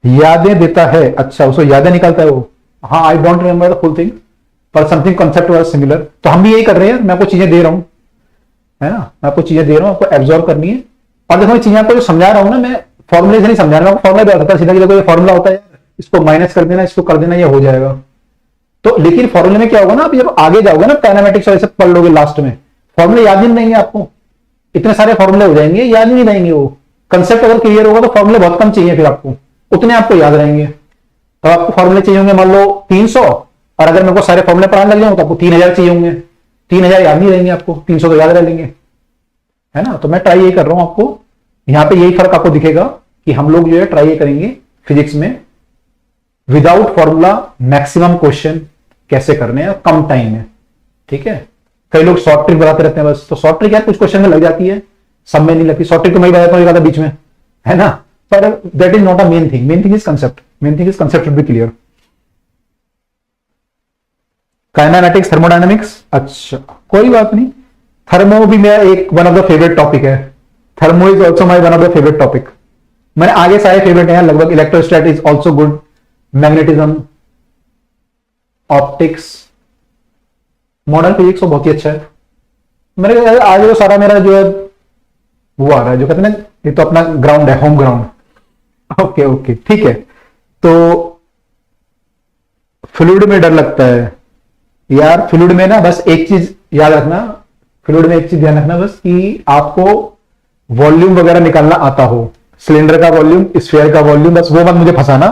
यादें देता है, अच्छा उसको यादें निकालता है वो। हाँ, I don't remember the full thing पर समथिंग कंसेप्ट वाज सिमिलर। तो हम भी यही कर रहे हैं, मैं आपको चीजें दे रहा हूं, है ना, मैं आपको चीजें दे रहा हूं, आपको एब्जॉर्व करनी है। और देखो चीजें आपको जो समझा रहा हूं ना, मैं फॉर्मुले से नहीं समझा रहा हूं, फॉर्मुला भी आता था सीधा, देखो ये फॉर्मुला होता है, इसको माइनस कर देना, इसको कर देना, ये हो जाएगा। तो लेकिन फॉर्मुले में क्या होगा ना, आप जब आगे जाओगे ना काइनेमेटिक्स और ऐसे पढ़ लोगे, लास्ट में फॉर्मुले याद नहीं रहेंगे आपको। इतने सारे फॉर्मुले हो जाएंगे, याद नहीं रहेंगे वो। कंसेप्ट अगर क्लियर होगा तो फॉर्मुले बहुत कम चाहिए, फिर आपको उतने आपको याद रहेंगे। तो आपको फॉर्मुले चाहिए होंगे मान लो 300, और अगर मेरे को सारे फॉर्मुले पढ़ाने लग जाऊं तो आपको 3000 चाहिए होंगे। 3000 याद नहीं रहेंगे आपको, 300 तो याद रह लेंगे, है ना। तो मैं ट्राई ये कर रहा हूं आपको, यहां पे यही फर्क आपको दिखेगा कि हम लोग जो है ट्राई ये करेंगे फिजिक्स में विदाउट फॉर्मूला मैक्सिमम क्वेश्चन कैसे करने हैं कम टाइम में, ठीक है। कई लोग शॉर्ट ट्रिक बताते रहते हैं बस, तो शॉर्ट ट्रिक यार कुछ क्वेश्चन में लग जाती है, सब में नहीं लगती। शॉर्ट ट्रिक तो मैं बताता हूं बीच में, है ना, पर that is not a main thing. Main thing is concept, main thing is concept should be clear. Kinematics, thermodynamics, अच्छा कोई बात नहीं। थर्मो भी मेरा एक one of the favourite topic है। Thermo is also my one of the favourite topic. मैंने आगे सारे फेवरेट हैं लगभग। Electrostat is also good, magnetism, optics, modern physics तो बहुत ही अच्छा है। मेरे आज जो सारा मेरा जो है वो आ रहा है, जो कहते हैं ना, ये तो अपना ग्राउंड है, होम ग्राउंड। ओके ओके ठीक है। तो फ्लूइड में डर लगता है यार। फ्लूइड में ना बस एक चीज याद रखना, फ्लूइड में एक चीज ध्यान रखना बस, कि आपको वॉल्यूम वगैरह निकालना आता हो, सिलेंडर का वॉल्यूम, स्फीयर का वॉल्यूम, बस वो मत मुझे फंसाना।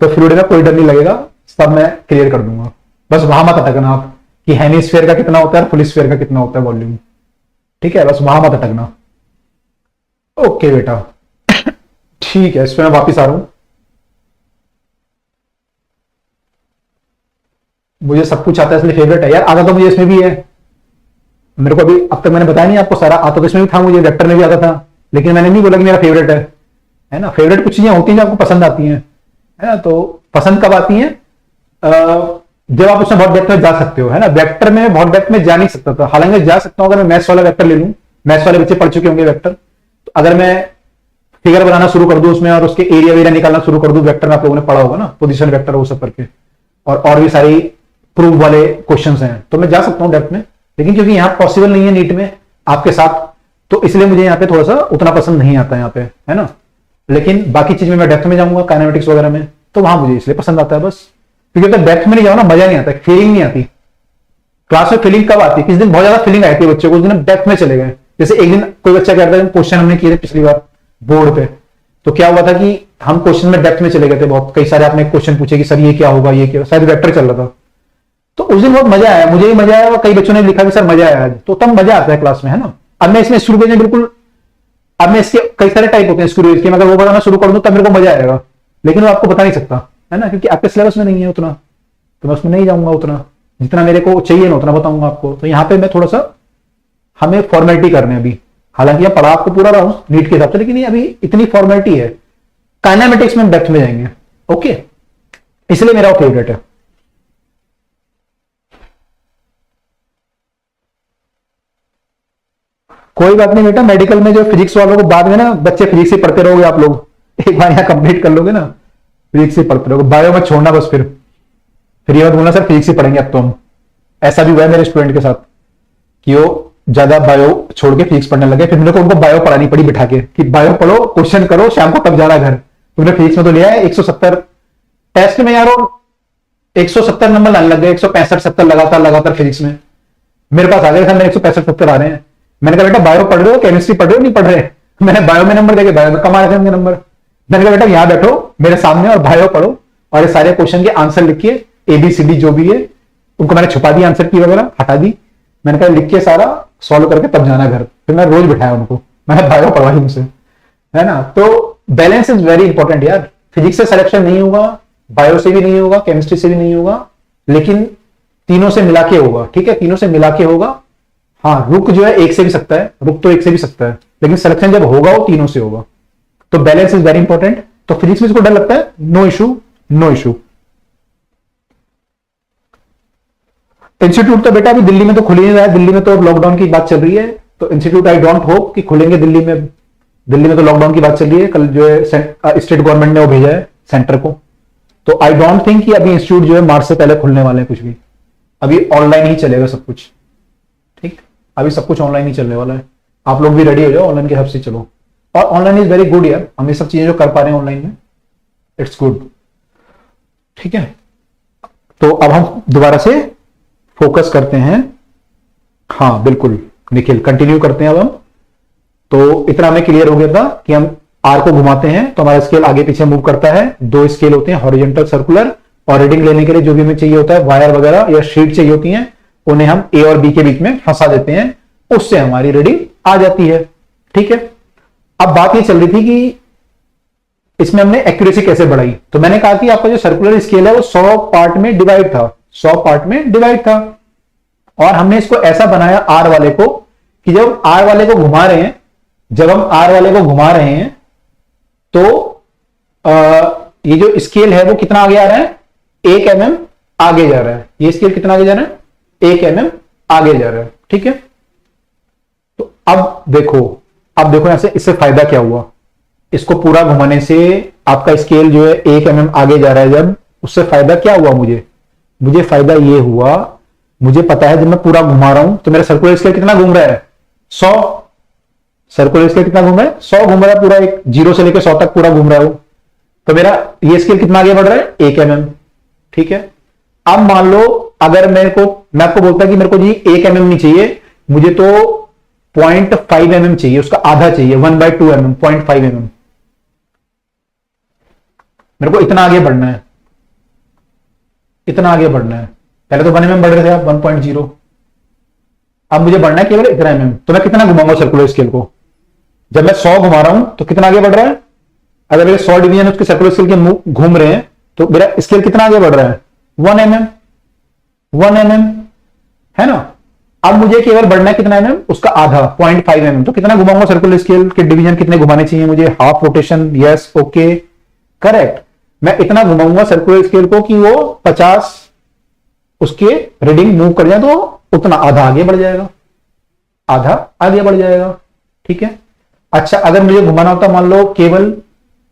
तो फ्लूइड में कोई डर नहीं लगेगा, सब मैं क्लियर कर दूंगा। बस वहां मत अटकना आप कि हेमिस्फीयर का कितना होता है, फुल स्फीयर का कितना होता है वॉल्यूम, ठीक है, बस वहां मत अटकना। ओके बेटा ठीक है, इस पर मैं वापिस आ रहा हूं। मुझे सब कुछ आता है इसलिए फेवरेट है यार। आता तो मुझे इसमें भी है, मेरे को अभी अब तक मैंने बताया नहीं आपको, सारा आता तो इसमें भी था, मुझे वेक्टर में भी आता था, लेकिन मैंने नहीं बोला कि मेरा फेवरेट है ना। फेवरेट कुछ चीजें होती हैं जो आपको पसंद आती हैं, है ना। तो पसंद कब आती हैं? जब आप उसमें बहुत डेप्थ में जा सकते हो, है ना। वेक्टर में बहुत डेप्थ में जा नहीं सकता था, हालांकि जा सकता हूं अगर मैं मैथ्स वाला वेक्टर ले लूं। मैथ्स वाले बच्चे पढ़ चुके होंगे वेक्टर। तो अगर मैं फिगर बनाना शुरू कर दूं उसमें और उसके एरिया वेरिया निकालना शुरू कर दूं वेक्टर में, आप लोगों ने पढ़ा होगा ना, पोजीशन वेक्टर वो सब करके, और भी सारी प्रूफ वाले क्वेश्चंस हैं, तो मैं जा सकता हूं डेप्थ में, लेकिन क्योंकि यहां पॉसिबल नहीं है नीट में आपके साथ, तो इसलिए मुझे यहाँ पे थोड़ा सा उतना पसंद नहीं आता यहाँ पे, है ना। लेकिन बाकी चीज में मैं डेप्थ में जाऊंगा, काइनेमेटिक्स वगैरह में, तो वहां मुझे इसलिए पसंद आता है बस, क्योंकि अगर डेप्थ में नहीं जाओ ना मजा नहीं आता, फीलिंग नहीं आती। क्लास में फीलिंग कब आती है, किस दिन बहुत ज्यादा फीलिंग आती है बच्चों को, उस दिन डेप्थ में चले गए। जैसे एक दिन कोई बच्चा कहता है क्वेश्चन हमने किए थे पिछली बार बोर्ड पे, तो क्या हुआ था कि हम क्वेश्चन में डेप्थ में चले गए थे बहुत, कई सारे आपने क्वेश्चन पूछे कि सर ये क्या होगा, ये क्या, शायद वेक्टर चल रहा था, तो उस दिन बहुत मजा आया, मुझे ही मजा आया और कई बच्चों ने लिखा कि सर मजा आया आज, तो तब मजा आता है क्लास में, है ना। अब मैं इसमें शुरू में बिल्कुल, अब मैं इसके कई सारे टाइप होते हैं स्क्रूज के, अगर वो बताना शुरू कर दूं तब मेरे को मजा आएगा, लेकिन वो आपको बता नहीं सकता, है ना, क्योंकि आपके सिलेबस में नहीं है उतना, तो मैं उसमें नहीं जाऊंगा उतना, जितना मेरे को चाहिए ना उतना बताऊंगा आपको। तो यहाँ पे मैं थोड़ा सा, हमें फॉर्मेलिटी करने अभी, हालांकि यहाँ पढ़ा आपको पूरा रहा हूं नीट के हिसाब से, लेकिन ये अभी इतनी फॉर्मेलिटी है। काइनेमेटिक्स में डेप्थ में जाएंगे, ओके, इसलिए मेरा फेवरेट है। कोई बात नहीं बेटा, मेडिकल में जो फिजिक्स वालों को बाद में ना, बच्चे फिजिक्स ही पढ़ते रहोगे आप लोग, एक बार यहाँ कंप्लीट कर लोगे ना, फिजिक्स ही पढ़ते रहोगे, बायो मत छोड़ना बस, फिर ये मत बोलना सर फिजिक्स ही पढ़ेंगे अब तो हम। ऐसा भी हुआ है मेरे स्टूडेंट के साथ कि वो ज्यादा बायो छोड़ के फिजिक्स पढ़ने लगे, फिर मेरे को उनको बायो पढ़ानी पड़ी बिठा के कि बायो पढ़ो, क्वेश्चन करो, शाम को तब जाना घर। तुमने फिजिक्स में तो लिया है 170 टेस्ट में यार, 170 नंबर लाने लग गए, 165-70 लगातार फिजिक्स में। मेरे पास आ गए सर मेरे 165-70 आ रहे हैं। मैंने कहा बेटा बायो पढ़ रहे हो, केमिस्ट्री पढ़ रहे हो, नहीं पढ़ रहे। मैंने बायो में नंबर देके बायो में कमा रहे थे नंबर। मैंने कहा बेटा यहां बैठो मेरे सामने और बायो पढ़ो, और ये सारे क्वेश्चन के आंसर लिखिए, ABCD जो भी है उनको मैंने छुपा दी, आंसर की वगैरह हटा दी। मैंने कहा लिख के सारा सॉल्व करके तब जाना घर। फिर मैं रोज बिठाया उनको, मैंने बायो पढ़वाई उनसे, है ना। तो बैलेंस इज वेरी इंपॉर्टेंट यार। फिजिक्स से सिलेक्शन नहीं होगा, बायो से भी नहीं होगा, केमिस्ट्री से भी नहीं होगा, लेकिन तीनों से मिला के होगा, ठीक है, तीनों से मिला के होगा। हाँ, रुक जो है एक से भी सकता है, रुक तो एक से भी सकता है, लेकिन सिलेक्शन जब होगा वो तीनों से होगा। तो बैलेंस इज वेरी इंपॉर्टेंट। तो फिजिक्स में इसको डर लगता है, no issue, no issue. Institute तो बेटा अभी दिल्ली में तो खुल ही नहीं रहा है, दिल्ली में तो लॉकडाउन की बात चल रही है, तो इंस्टीट्यूट आई डोंट होप कि खुलेंगे दिल्ली में। दिल्ली में तो लॉकडाउन की बात चल रही है, कल जो है स्टेट गवर्नमेंट ने वो भेजा है सेंटर को, तो आई डोंट थिंक कि अभी इंस्टीट्यूट जो है मार्च से पहले खुलने वाले हैं कुछ भी। अभी ऑनलाइन ही चलेगा सब कुछ, ठीक, अभी सब कुछ ऑनलाइन ही चलने वाला है। आप लोग भी रेडी हो जाओ, ऑनलाइन के हिसाब से चलो। और ऑनलाइन इज वेरी गुड यार, हम ये सब चीजें जो कर पा रहे हैं ऑनलाइन में, इट्स गुड, ठीक है। तो अब हम दोबारा से फोकस करते हैं। हाँ बिल्कुल निखिल, कंटिन्यू करते हैं अब हम। तो इतना हमें क्लियर हो गया था कि हम आर को घुमाते हैं तो हमारा स्केल आगे पीछे मूव करता है। दो स्केल होते हैं, हॉरिजॉन्टल, सर्कुलर, और रीडिंग लेने के लिए जो भी हमें चाहिए होता है, वायर वगैरह या शीट चाहिए होती है, उन्हें हम ए और बी के बीच में फंसा देते हैं, उससे हमारी रीडिंग आ जाती है, ठीक है। अब बात ये चल रही थी कि इसमें हमने एक्यूरेसी कैसे बढ़ाई। तो मैंने कहा कि आपका जो सर्कुलर स्केल है वो 100 पार्ट में डिवाइड था, 100 पार्ट में डिवाइड था, और हमने इसको ऐसा बनाया आर वाले को कि जब आर वाले को घुमा रहे हैं, जब हम आर वाले को घुमा रहे हैं तो ये जो स्केल है वो कितना आगे आ रहा है, 1 mm आगे जा रहा है। ये स्केल कितना आगे जा रहा है, 1 mm आगे जा रहा है, ठीक है। तो अब देखो यहां से इससे फायदा क्या हुआ, इसको पूरा घुमाने से आपका स्केल जो है 1 mm आगे जा रहा है, जब उससे फायदा क्या हुआ मुझे फायदा ये हुआ, मुझे पता है जब मैं पूरा घुमा रहा हूं तो मेरा सर्कुलर स्केल कितना घूम रहा है, 100। सर्कुलर स्केल कितना घूम रहा है, 100 घूम रहा है पूरा, एक 0 से लेकर 100 तक पूरा घूम रहा है वो। तो मेरा ये स्केल कितना आगे बढ़ रहा है, 1 mm, ठीक है। अब मान लो अगर मैं आपको बोलता कि मेरे को जी 1 mm नहीं चाहिए, मुझे तो 0.5 mm चाहिए, उसका आधा चाहिए, 1/2 mm, 0.5 mm। मेरे को इतना आगे बढ़ना है, इतना आगे बढ़ना है। पहले तो 1 mm बढ़ रहे थे आप, 1.0, अब मुझे बढ़ना है केवल इतना mm। तो मैं कितना घुमाऊंगा सर्कुलर स्केल को, जब मैं 100 घुमा रहा हूं तो कितना आगे बढ़ रहा है, अगर मेरे 100 डिवीजन उसके सर्कुलर स्केल के घूम रहे हैं तो मेरा स्केल कितना आगे बढ़ रहा है, 1 mm, 1 mm, है ना। अब मुझे केवल बढ़ना है कितना mm, उसका आधा, 0.5 mm। तो कितना घुमाऊंगा सर्कुलर स्केल के डिवीजन कितने घुमाने चाहिए मुझे, half rotation, yes, okay, correct. मैं इतना घुमाऊंगा सर्कुलर स्केल को कि वो 50 उसके रीडिंग मूव कर जाए, तो उतना आधा आगे बढ़ जाएगा, आधा आगे बढ़ जाएगा, ठीक है। अच्छा अगर मुझे घुमाना होता मान लो केवल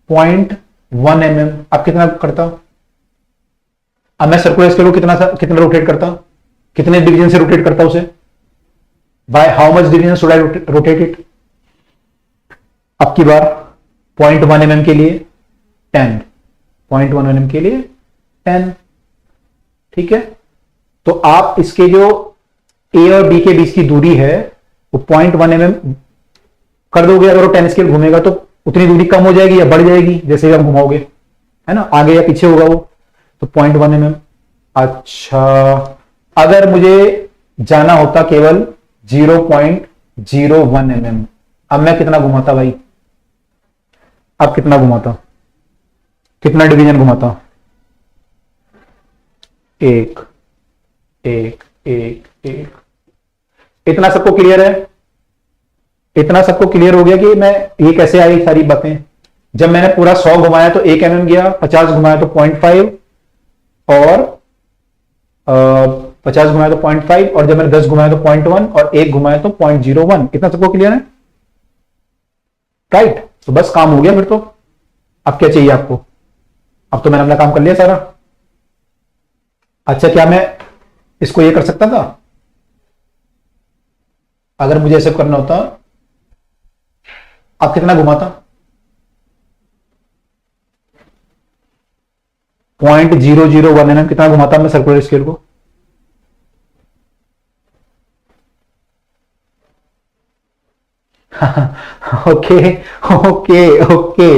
0.1 mm, अब कितना करता, अब मैं सर्कुलर स्केल को कितना रोटेट करता, कितने डिवीजन से रोटेट करता उसे, by how much division should I rotate it. अब की बार 0.1 mm के लिए 10, 0.1 mm के लिए 10, ठीक है। तो आप इसके जो ए और बी के बीच की दूरी है वो 0.1 mm कर दोगे, अगर वो 10 स्केल घूमेगा तो उतनी दूरी कम हो जाएगी या बढ़ जाएगी जैसे ही आप घुमाओगे, है ना, आगे या पीछे होगा वो, तो 0.1 mm। अच्छा, अगर मुझे जाना होता केवल 0.01 mm, अब मैं कितना घुमाता भाई, अब कितना घुमाता, कितना डिवीजन घुमाता, एक एक एक एक। इतना सबको क्लियर है, इतना सबको क्लियर हो गया कि मैं ये कैसे आई सारी बातें। जब मैंने पूरा 100 घुमाया तो 1 mm गया, 50 घुमाया तो 0.5 और 50 घुमाया तो 0.5, और जब मैंने 10 घुमाया तो 0.1 और 1 घुमाया तो 0.01। इतना सबको क्लियर है, राइट। तो बस काम हो गया फिर तो। अब क्या चाहिए आपको, अब तो मैंने अपना काम कर लिया सारा। अच्छा, क्या मैं इसको ये कर सकता था, अगर मुझे ऐसे करना होता, अब कितना घुमाता, 0.001 mm कितना घुमाता मैं सर्कुलर स्केल को, ओके ओके ओके।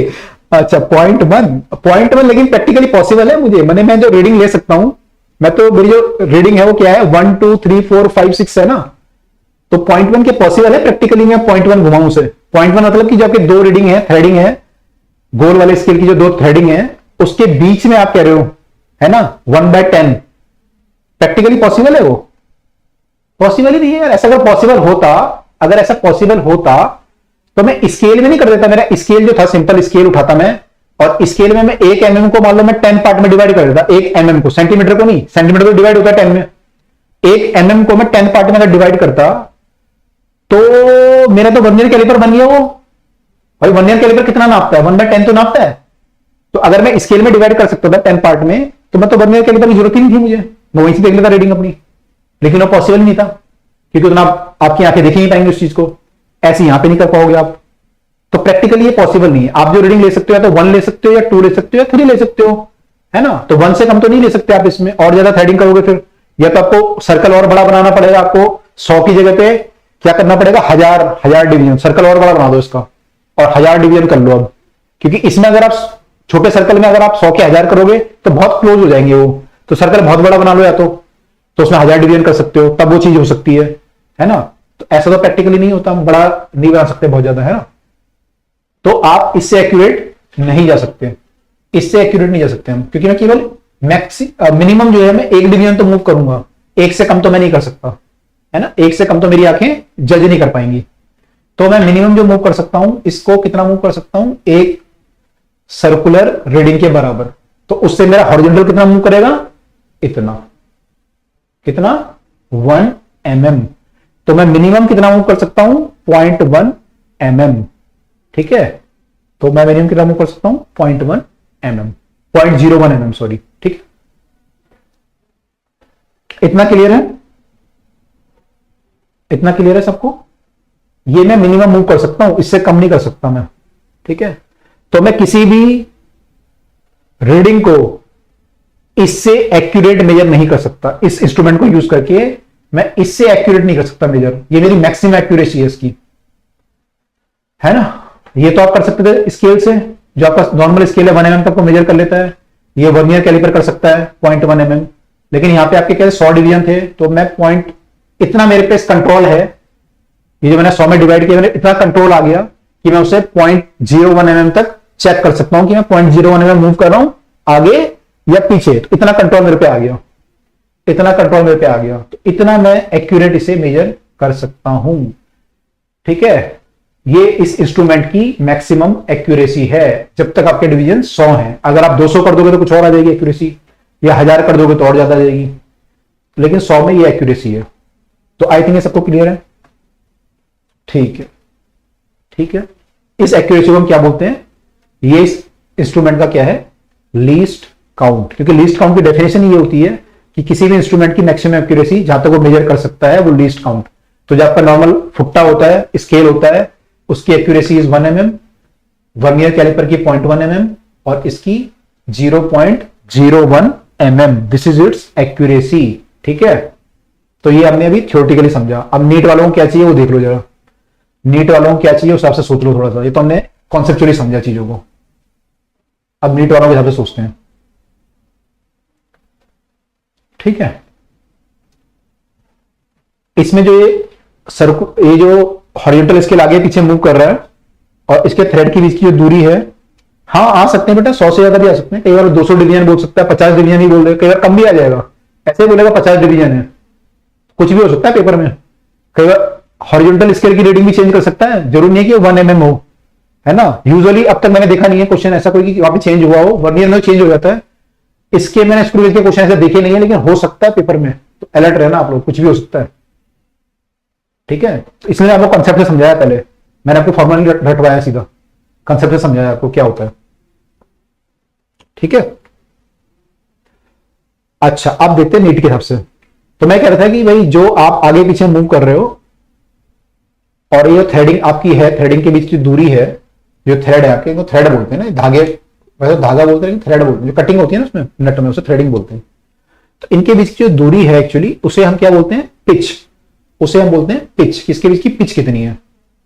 अच्छा, 0.1, लेकिन प्रैक्टिकली पॉसिबल है मुझे, मैं जो रीडिंग ले सकता हूं, मैं तो मेरी जो रीडिंग है वो क्या है 1 2 3 4 5 6 है ना, तो 0.1 के पॉसिबल है प्रैक्टिकली मैं 0.1 घुमाऊं उसे। 0.1 मतलब कि जो आपके दो रीडिंग है, थ्रेडिंग है, गोल वाले स्केल की जो दो थ्रेडिंग है उसके बीच में आप कह रहे हो, है ना, 1/10 प्रैक्टिकली पॉसिबल है वो? पॉसिबल ही नहीं है यार। ऐसा अगर पॉसिबल होता, अगर ऐसा पॉसिबल होता तो मैं स्केल में नहीं कर देता। मेरा स्केल जो था सिंपल स्केल उठाता मैं, और स्केल में मैं 1 mm को मान लो मैं 10 पार्ट में डिवाइड कर देता। 1 mm को, सेंटीमीटर को नहीं, सेंटीमीटर को डिवाइड होता है 10 में, 1 mm को मैं 10 पार्ट में अगर डिवाइड करता तो मेरा तो वर्नियर कैलिपर बन गया वो। भाई वर्नियर कैलिपर कितना नापता है, 1/10 तो नापता है। तो अगर मैं स्केल में डिवाइड कर सकता था 10 पार्ट में तो मैं तो वर्नियर कैलिपर की जरूरत ही नहीं थी मुझे, मैं वहीं से देख लेता रीडिंग अपनी। लेकिन वो पॉसिबल नहीं था क्योंकि उतना आपकी आंखें देख नहीं पाएंगे उस चीज को, ऐसे यहां पे नहीं कर पाओगे आप। तो प्रैक्टिकली ये पॉसिबल नहीं है। आप जो रीडिंग ले सकते हो या तो 1 ले सकते हो या 2 ले सकते हो या 3 ले सकते हो, है ना। तो 1 से कम तो नहीं ले सकते आप इसमें, और ज्यादा थ्रेडिंग करोगे फिर या तो आपको सर्कल और बड़ा बनाना पड़ेगा। आपको 100 की जगह पे क्या करना पड़ेगा, 1000 डिवीजन, सर्कल और बड़ा बना दो इसका और 1000 डिवीजन कर लो अब। क्योंकि इसमें अगर आप छोटे सर्कल में अगर आप 100 के 1000 करोगे तो बहुत क्लोज हो जाएंगे वो। तो सर्कल बहुत बड़ा बना लो या तो उसमें 1000 डिवीजन कर सकते हो, तब वो चीज हो सकती है ना। तो ऐसा तो प्रैक्टिकली नहीं होता, हम बड़ा नहीं बना सकते बहुत ज्यादा, है ना। तो आप इससे एक्यूरेट नहीं जा सकते, इससे एक्यूरेट नहीं जा सकते हम, क्योंकि मैं केवल मिनिमम जो है मैं 1 डिवीजन तो मूव करूंगा, 1 से कम तो मैं नहीं कर सकता, है ना। 1 से कम तो मेरी आंखें जज नहीं कर पाएंगी। तो मैं मिनिमम जो मूव कर सकता हूं, इसको कितना मूव कर सकता हूं, एक सर्कुलर रीडिंग के बराबर। तो उससे मेरा हॉरिजॉन्टल कितना मूव करेगा, इतना, कितना 1 mm। तो मैं मिनिमम कितना मूव कर सकता हूं, 0.1 mm, ठीक है। तो मैं मिनिमम कितना मूव कर सकता हूं, 0.1 mm, 0.01 mm सॉरी, ठीक। इतना क्लियर है, इतना क्लियर है सबको। ये मैं मिनिमम मूव कर सकता हूं, इससे कम नहीं कर सकता मैं, ठीक है। तो मैं किसी भी रीडिंग को इससे एक्यूरेट मेजर नहीं कर सकता। इस इंस्ट्रूमेंट को यूज करके मैं इससे एक्यूरेट नहीं कर सकता मेजर। ये मेरी मैक्सिमम एक्यूरेसी है इसकी, है ना। ये तो आप कर सकते थे स्केल से, जो आपका नॉर्मल स्केल है 1 mm तक को मेजर कर लेता है। ये वर्नियर कैलिपर कर सकता है 0.1 mm। लेकिन यहां पे आपके क्या 100 डिवीजन थे, तो मैं पॉइंट इतना मेरे पे कंट्रोल है, ये जो मैंने 100 में डिवाइड किया, मैंने इतना कंट्रोल आ गया कि मैं उसे 0.01 mm तक चेक कर सकता हूं कि मैं 0.01 mm मूव कर रहा हूं आगे या पीछे। तो इतना कंट्रोल मेरे पे आ गया, इतना कंट्रोल मेरे पे आ गया। तो इतना मैं एक्यूरेट इसे मेजर कर सकता हूं, ठीक है। ये इस इंस्ट्रूमेंट की मैक्सिमम एक्यूरेसी है जब तक आपके डिवीजन 100 हैं। अगर आप 200 कर दोगे तो कुछ और आ जाएगी एक्यूरेसी, या 1000 कर दोगे तो और ज्यादा आ जाएगी, लेकिन 100 में ये एक्यूरेसी है। तो आई थिंक ये सबको क्लियर है, ठीक है, ठीक है। इस एक्यूरेसी को हम क्या बोलते हैं, ये इस इंस्ट्रूमेंट का क्या है, लीस्ट काउंट, क्योंकि लीस्ट काउंट की डेफिनेशन ये होती है कि किसी भी इंस्ट्रूमेंट की मैक्सिमम एक्यूरेसी जहां तक वो मेजर कर सकता है वो लीस्ट काउंट। तो जब आपका नॉर्मल फुट्टा होता है, स्केल होता है, उसकी accuracy is 1 mm, vernier caliper की 0.1 mm और इसकी 0.01 mm, this is its accuracy. ठीक है, तो ये हमने अभी थ्योरेटिकली समझा। अब नीट वालों को क्या चाहिए वो देख लो जरा, नीट वालों को क्या चाहिए उस हिसाब से सोच लो थोड़ा सा। ये तो हमने कॉन्सेप्चुअली समझा चीजों को, अब नीट वालों के हिसाब से सोचते हैं। ठीक है, इसमें जो ये जो हॉरिजॉन्टल स्केल आगे पीछे मूव कर रहा है और इसके थ्रेड के बीच की जो दूरी है, हाँ आ सकते हैं बेटा, 100 से ज्यादा भी आ सकते हैं। कई बार 200 डिवीजन बोल सकता है, 50 डिवीजन ही बोल रहे, कई बार कम भी आ जाएगा, ऐसे बोलेगा 50 डिवीजन है, कुछ भी हो सकता है पेपर में। कई बार हॉरिजॉन्टल स्केल की रीडिंग भी चेंज कर सकता है, जरूरी नहीं है कि 1 mm हो, है ना। यूजुअली अब तक मैंने देखा नहीं है क्वेश्चन ऐसा कोई कि वहां पे चेंज हुआ हो, वर्नियर में चेंज हो जाता है। इसके मैंने स्क्रू के क्वेश्चन ऐसे देखे नहीं है, लेकिन हो सकता है पेपर में, तो अलर्ट रहना आप लोग, कुछ भी हो सकता है। ठीक है, तो इसलिए आपको कॉन्सेप्ट से समझाया, पहले मैंने आपको फॉर्मूला रटवाया, सीधा कॉन्सेप्ट से समझाया आपको क्या होता है। ठीक है, अच्छा अब देखते हैं नीट के हिसाब से। तो मैं कह रहा था कि भाई जो आप आगे पीछे मूव कर रहे हो और ये थ्रेडिंग आपकी है, थ्रेडिंग के बीच की दूरी है, जो थ्रेड है आपके, वो थ्रेड बोलते हैं ना, धागे, वैसे धागा बोलते हैं, थ्रेड बोलते हैं, जो कटिंग होती है ना उसमें नट में, उसे थ्रेडिंग बोलते हैं। तो इनके बीच की जो दूरी है एक्चुअली, उसे हम क्या बोलते हैं, पिच, उसे हम बोलते हैं पिच। किसके बीच की पिच कितनी है।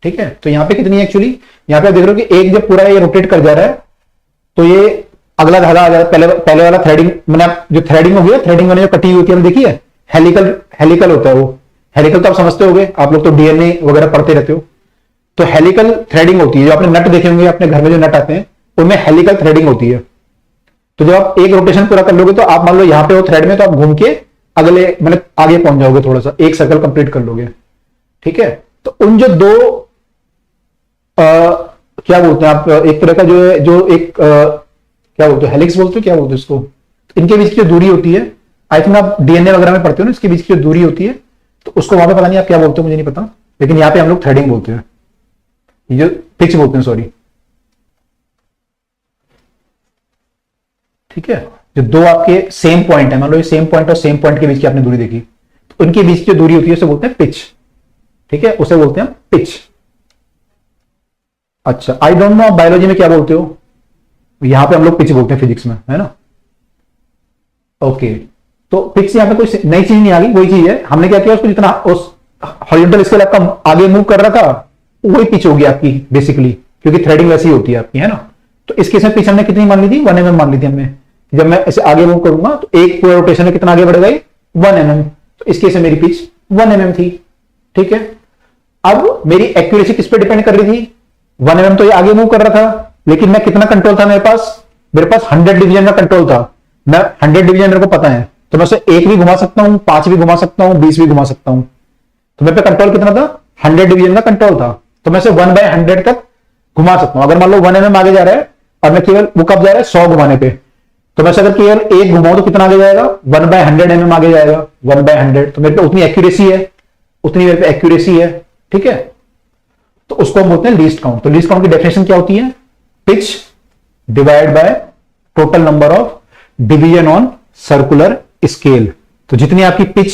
ठीक है, तो यहां पे कितनी है एक्चुअली, यहां पे देख रहे हो कि एक जब पूरा ये रोटेट कर जा रहा है तो ये अगला धागा आ जाता है, पहले वाला थ्रेडिंग, मैंने जो थ्रेडिंग हो गया, थ्रेडिंग मैंने जो कटी होती है देखी है, हेलिकल होता है वो। हेलिकल तो आप समझते होंगे, आप लोग तो डीएनए वगैरह पढ़ते रहते हो। तो हेलिकल थ्रेडिंग होती है, जो आपने नट देखे होंगे अपने घर में, जो नट आते हैं उनमें हेलिकल थ्रेडिंग होती है। तो जब आप एक रोटेशन पूरा कर लोगे तो आप मान लो यहां पे हो थ्रेड में, तो आप घूम के अगले मतलब आगे पहुंच जाओगे, थोड़ा सा एक सर्कल कंप्लीट कर लोगे। ठीक है, तो उन जो दो क्या बोलते हैं आप, एक तरह का जो है, जो एक क्या बोलते हो, हेलिक्स बोलते हो, क्या बोलते हो इसको, तो इनके बीच की जो दूरी होती है, आई थिंक आप डीएनए वगैरह में पढ़ते हो ना, इसके बीच की जो दूरी होती है, तो उसको वहां पे पता नहीं आप क्या बोलते हो, मुझे नहीं पता, लेकिन यहां पे हम लोग थ्रेडिंग बोलते हैं, ये पिच बोलते हैं, सॉरी। ठीक है, जो दो आपके सेम पॉइंट है, मान लो ये सेम पॉइंट और सेम पॉइंट के बीच की आपने दूरी देखी, तो उनके बीच की जो दूरी होती है उसे बोलते हैं पिच। ठीक है, उसे बोलते हैं पिच। अच्छा, आई डोंट नो आप बायोलॉजी में क्या बोलते हो, यहां पे हम लोग पिच बोलते हैं फिजिक्स में, है ना। ओके, तो पिच यहां पे कोई नई चीज नहीं आ गई, वही चीज है। हमने क्या किया, उसको जितना उस हॉरिजॉन्टल स्केल आपका आगे मूव कर रहा था, वही पिच होगी आपकी बेसिकली, क्योंकि थ्रेडिंग वैसी होती है आपकी, है ना। तो इस केस में पिच हमने कितनी मान ली थी, 1 mm मान ली थी हमने। जब मैं इसे आगे मूव करूंगा तो एक पूरा रोटेशन में कितना आगे बढ़ेगा, 1 mm। तो इस केस में मेरी पिच 1 mm थी। ठीक है, अब मेरी एक्यूरेसी किस पे डिपेंड कर रही थी, 1 mm तो ये आगे मूव कर रहा था, लेकिन मैं कितना कंट्रोल था मेरे पास, 100 डिवीजन का कंट्रोल था। मैं 100 डिवीजन मेरे को पता है, तो मैं उसे 1 भी घुमा सकता हूं, 5 भी घुमा सकता हूं, 20 भी घुमा सकता हूं। तो मेरे पे कंट्रोल कितना था, 100 डिवीजन का कंट्रोल था, तो मैं इसे 1/100 तक घुमा सकता हूं। अगर मान लो 1 mm आगे जा रहा है और मैं केवल वो कब जा रहा है, 100 घुमाने पे, तो मैं अगर केवल 1 घुमाऊं तो कितना आगे जाएगा, 1/100 mm आगे जाएगा, 1/100। तो मेरे पे उतनी एक्यूरेसी है, उतनी मेरे पे एक्यूरेसी है। ठीक है, तो उसको हम बोलते हैं लीस्ट काउंट। तो लीस्ट काउंट की डेफिनेशन क्या होती है, pitch divide by total number of division on circular scale. तो जितनी आपकी पिच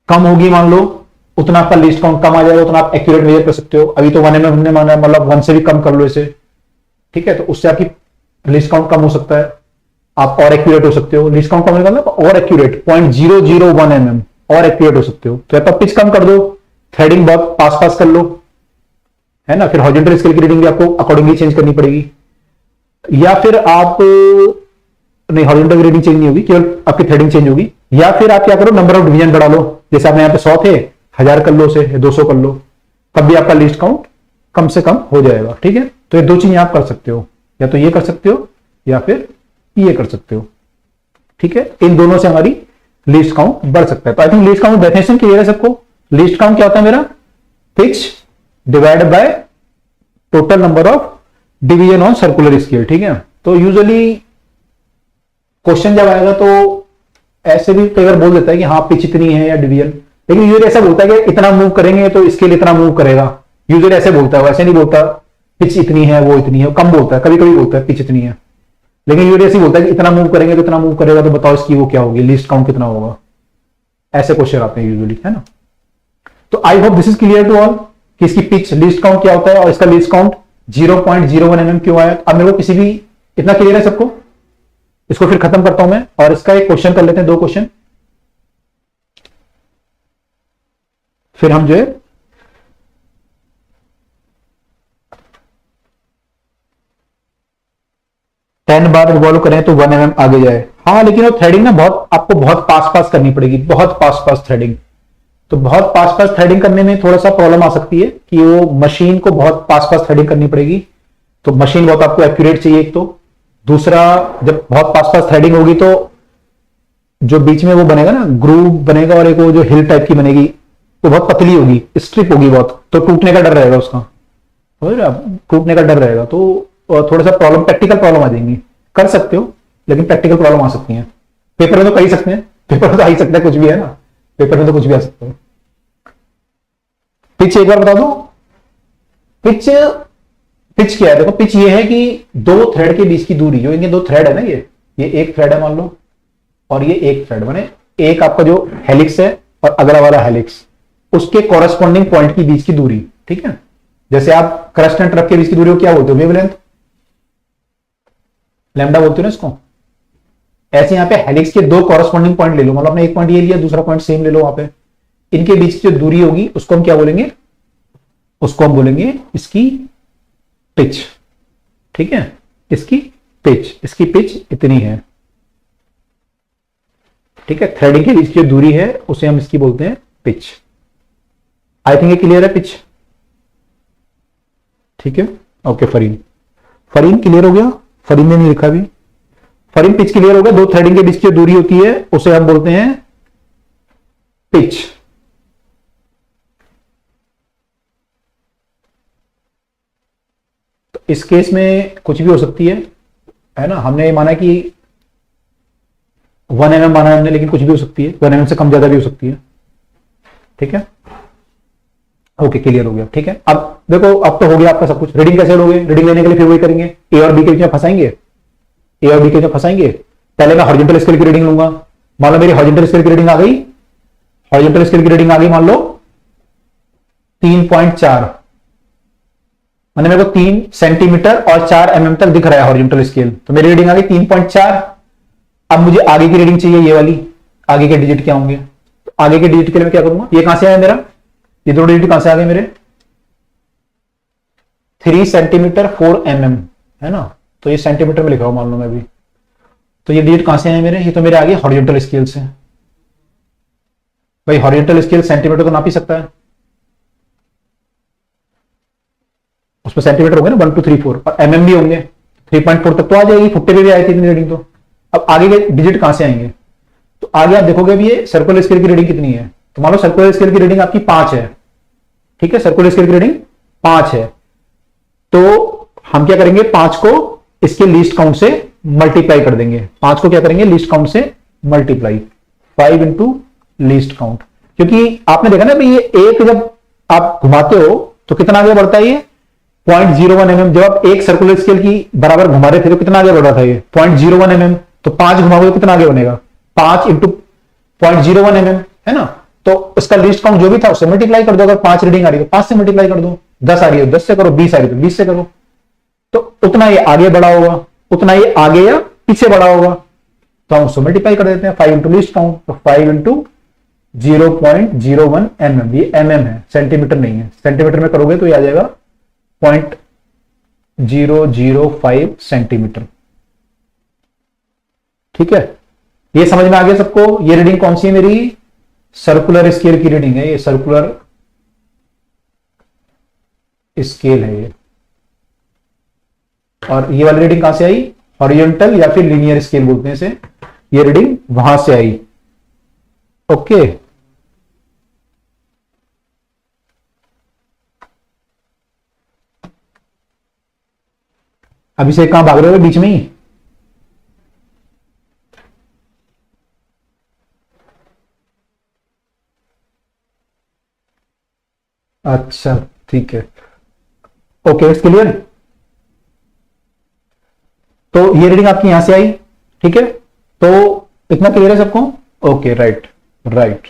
कम होगी मान लो, उतना आपका लीस्ट काउंट कम आ जाएगा, उतना आप एक्यूरेट मेजर कर सकते हो। अभी तो 1 mm हमने माना, मतलब 1 से भी कम कर लो इसे। ठीक है, तो उससे आपकी लीस्ट काउंट कम हो सकता है, आप और एक्यूरेट हो सकते हो। लीस्ट काउंट कम होगा और एक्यूरेट 0.001 mm और एक्यूरेट हो सकते हो। तो आप पिच कम कर दो, थ्रेडिंग बहुत पास कर लो, है ना। फिर हॉरिजॉन्टल स्केल की रीडिंग भी आपको अकॉर्डिंगली चेंज करनी पड़ेगी, या फिर आप नहीं, हॉरिजॉन्टल रीडिंग चेंज नहीं होगी, केवल आपकी थ्रेडिंग चेंज होगी। या फिर आप क्या करो, नंबर ऑफ डिवीजन बढ़ा लो, जैसे आपने यहाँ पे 100 थे, 1000 कर लो उसे, 200 कर लो, तब भी आपका लिस्ट काउंट कम से कम हो जाएगा। ठीक है, तो ये दो चीजें आप कर सकते हो, या तो ये कर सकते हो या फिर ये कर सकते हो। ठीक है, इन दोनों से हमारी लिस्ट काउंट बढ़ सकता है। तो I think list count definition clear है सबको। लिस्ट काउंट क्या होता है मेरा, pitch divide by total number of division on circular scale. ठीक है, तो यूजुअली क्वेश्चन जब आएगा तो ऐसे भी कई बार बोल देता है कि हाँ पिच इतनी है या डिवीजन, लेकिन यूजुअली ऐसा बोलता है कि इतना मूव करेंगे तो स्केल इतना मूव करेगा। यूजुअली ऐसे बोलता है, वैसे नहीं बोलता पिच इतनी है वो इतनी है, कम बोलता है, कभी कभी बोलता है पिच इतनी है, लेकिन यूरी ऐसे बोलता है कि इतना मूव करेंगे तो इतना मूव करेगा, तो बताओ इसकी वो क्या होगी, लीस्ट काउंट कितना होगा। ऐसे क्वेश्चन आते हैं यूजुअली, है ना। तो I hope this is clear to all कि इसकी पिच लीस्ट काउंट क्या होता है और इसका लीस्ट काउंट 0.01 mm क्यों आया। अब मेरे को किसी भी, इतना क्लियर है सबको। इसको फिर खत्म करता हूं मैं और इसका एक क्वेश्चन कर लेते हैं, 2 क्वेश्चन, फिर हम जो है 10 बार रिवॉल्व करें तो 1 mm आगे जाए। हाँ, लेकिन वो थ्रेडिंग ना बहुत आपको बहुत पास पास करनी पड़ेगी, बहुत पास पास थ्रेडिंग। तो बहुत पास पास थ्रेडिंग करने में थोड़ा सा प्रॉब्लम आ सकती है कि वो मशीन को बहुत पास पास थ्रेडिंग करनी पड़ेगी। तो मशीन बहुत आपको एक्यूरेट चाहिए एक तो, दूसरा जब बहुत पास पास थ्रेडिंग होगी तो जो बीच में वो बनेगा ना, ग्रूव बनेगा और एक वो जो हिल टाइप की बनेगी, वो बहुत पतली होगी, स्ट्रिप होगी बहुत, तो टूटने का डर रहेगा उसका, समझ रहे आप, टूटने का डर रहेगा। तो थोड़ा सा प्रॉब्लम, प्रैक्टिकल प्रॉब्लम आ जाएंगी। कर सकते हो लेकिन प्रैक्टिकल प्रॉब्लम आ सकती है। पेपर में तो कर ही सकते हैं, पेपर में तो आ ही सकता है, कुछ भी है ना, पेपर में तो कुछ भी आ सकता है। पिच एक बार बता दो। पिच, पिच क्या है, देखो पिच ये है कि दो थ्रेड के बीच की दूरी, जो इनके 2 थ्रेड है ना, ये एक थ्रेड है मान लो, और ये एक थ्रेड, माने एक आपका जो हेलिक्स है और अगला वाला हेलिक्स, उसके कॉरेस्पॉन्डिंग पॉइंट के बीच की दूरी, ठीक है। जैसे आप क्रस्ट एंड ट्रफ के बीच की दूरी को क्या बोलते हो, वेवलेंथ, लैम्डा बोलते हो ना इसको। ऐसे यहां पे हेलिक्स के 2 कॉरेस्पॉन्डिंग पॉइंट ले लो, मतलब आपने एक पॉइंट ये लिया, दूसरा पॉइंट सेम ले लो वहां पे, इनके बीच की जो दूरी होगी उसको हम क्या बोलेंगे, उसको हम बोलेंगे इसकी पिच, ठीक है। इसकी पिच, इसकी पिच इतनी है, ठीक है। थ्रेडिंग के बीच की जो दूरी है उसे हम इसकी बोलते हैं पिच। आई थिंक ये क्लियर है पिच, ठीक है। ओके, फरीन, फरीन क्लियर हो गया, फरीन ने नहीं लिखा अभी। फरीन पिच क्लियर हो गया, 2 थ्रेडिंग के बीच की जो दूरी होती है उसे हम बोलते हैं पिच। तो इस केस में कुछ भी हो सकती है ना। हमने माना कि 1 mm माना हमने, लेकिन कुछ भी हो सकती है, 1 mm से कम ज्यादा भी हो सकती है, ठीक है। ओके, क्लियर हो गया, ठीक है। अब देखो, अब तो हो गया आपका सब कुछ। रीडिंग कैसे लोगे, रीडिंग लेने के लिए फिर वही करेंगे, ए और बी के बीच में फंसाएंगे, ए और बी के बीच में फंसाएंगे। पहले मैं हॉरिजॉन्टल स्केल की रीडिंग लूंगा, मान लो मेरी हॉरिजॉन्टल स्केल की रीडिंग आ गई, हॉरिजॉन्टल स्केल की रीडिंग आ गई मान लो 3.4, मैंने मेरे को 3 सेंटीमीटर और 4 mm तक दिख रहा है हॉरिजॉन्टल स्केल, तो मेरी रीडिंग आ गई 3.4। अब मुझे आगे की रीडिंग चाहिए, ये वाली, आगे के डिजिट क्या होंगे। तो आगे के डिजिट के लिए मैं क्या करूंगा, ये कहां से आया मेरा, ये 2 डिजिट कहां से आ गए मेरे, 3 सेंटीमीटर 4 mm, है ना। तो ये सेंटीमीटर में लिखा हुआ मान लो मैं भी, तो ये डिजिट कहां से आए मेरे, ये तो मेरे आगे हॉरिजॉन्टल स्केल से। भाई हॉरिजॉन्टल स्केल सेंटीमीटर तो नाप ही सकता है, उसमें सेंटीमीटर होंगे ना 1 2 3 4, और mm भी होंगे, 3.4 तक तो आ जाएगी, फुट्टे पे भी आई थी इतनी रीडिंग। तो अब आगे के डिजिट कहां से आएंगे, तो आगे आप देखोगे भी ये सर्कुलर स्केल की रीडिंग कितनी है, तो मान लो सर्कुलर स्केल की रीडिंग आपकी 5 है, ठीक है। सर्कुलर स्केल की रीडिंग 5 है, तो हम क्या करेंगे, 5 को इसके लीस्ट काउंट से मल्टीप्लाई कर देंगे। 5 को क्या करेंगे, लीस्ट काउंट से मल्टीप्लाई, 5 इंटू लीस्ट काउंट, क्योंकि आपने देखा ना भाई ये एक जब आप घुमाते हो तो कितना आगे बढ़ता है ये 0.01 mm। जब आप एक सर्कुलर स्केल की बराबर घुमा रहे थे तो कितना आगे बढ़ रहा था ये 0.01 mm। तो 5 घुमाओगे तो कितना आगे बनेगा, 5 इंटू 0.01 mm, है ना। तो इसका लीस्ट काउंट जो भी था उससे मल्टीप्लाई कर दो। अगर 5 रीडिंग आ रही है तो 5 से मल्टीप्लाई कर दो, 10 आ रही है 10 से करो, 20 आ रही है तो 20 से करो। तो उतना ये आगे बढ़ा होगा, उतना ये आगे या पीछे बढ़ा होगा, तो हम उससे मल्टीप्लाई कर देते हैं 5 इंटू लीस्ट काउंट, तो 5 इंटू 0.01 mm, ये mm है, सेंटीमीटर नहीं है। सेंटीमीटर में करोगे तो ये आ जाएगा 0.005 सेंटीमीटर, ठीक है। ये समझ में आ गया सबको। ये रीडिंग कौन सी है मेरी, सर्कुलर स्केल की रीडिंग है, ये सर्कुलर स्केल है ये। और ये वाली रीडिंग कहां से आई, हॉरिजॉन्टल या फिर लीनियर स्केल बोलते हैं इसे, ये रीडिंग वहां से आई, ओके। अभी से कहां भाग रहे हो बीच में ही, अच्छा ठीक है, ओके, क्लियर। तो ये रीडिंग आपकी यहां से आई, ठीक है। तो इतना क्लियर है सबको? Okay, right right.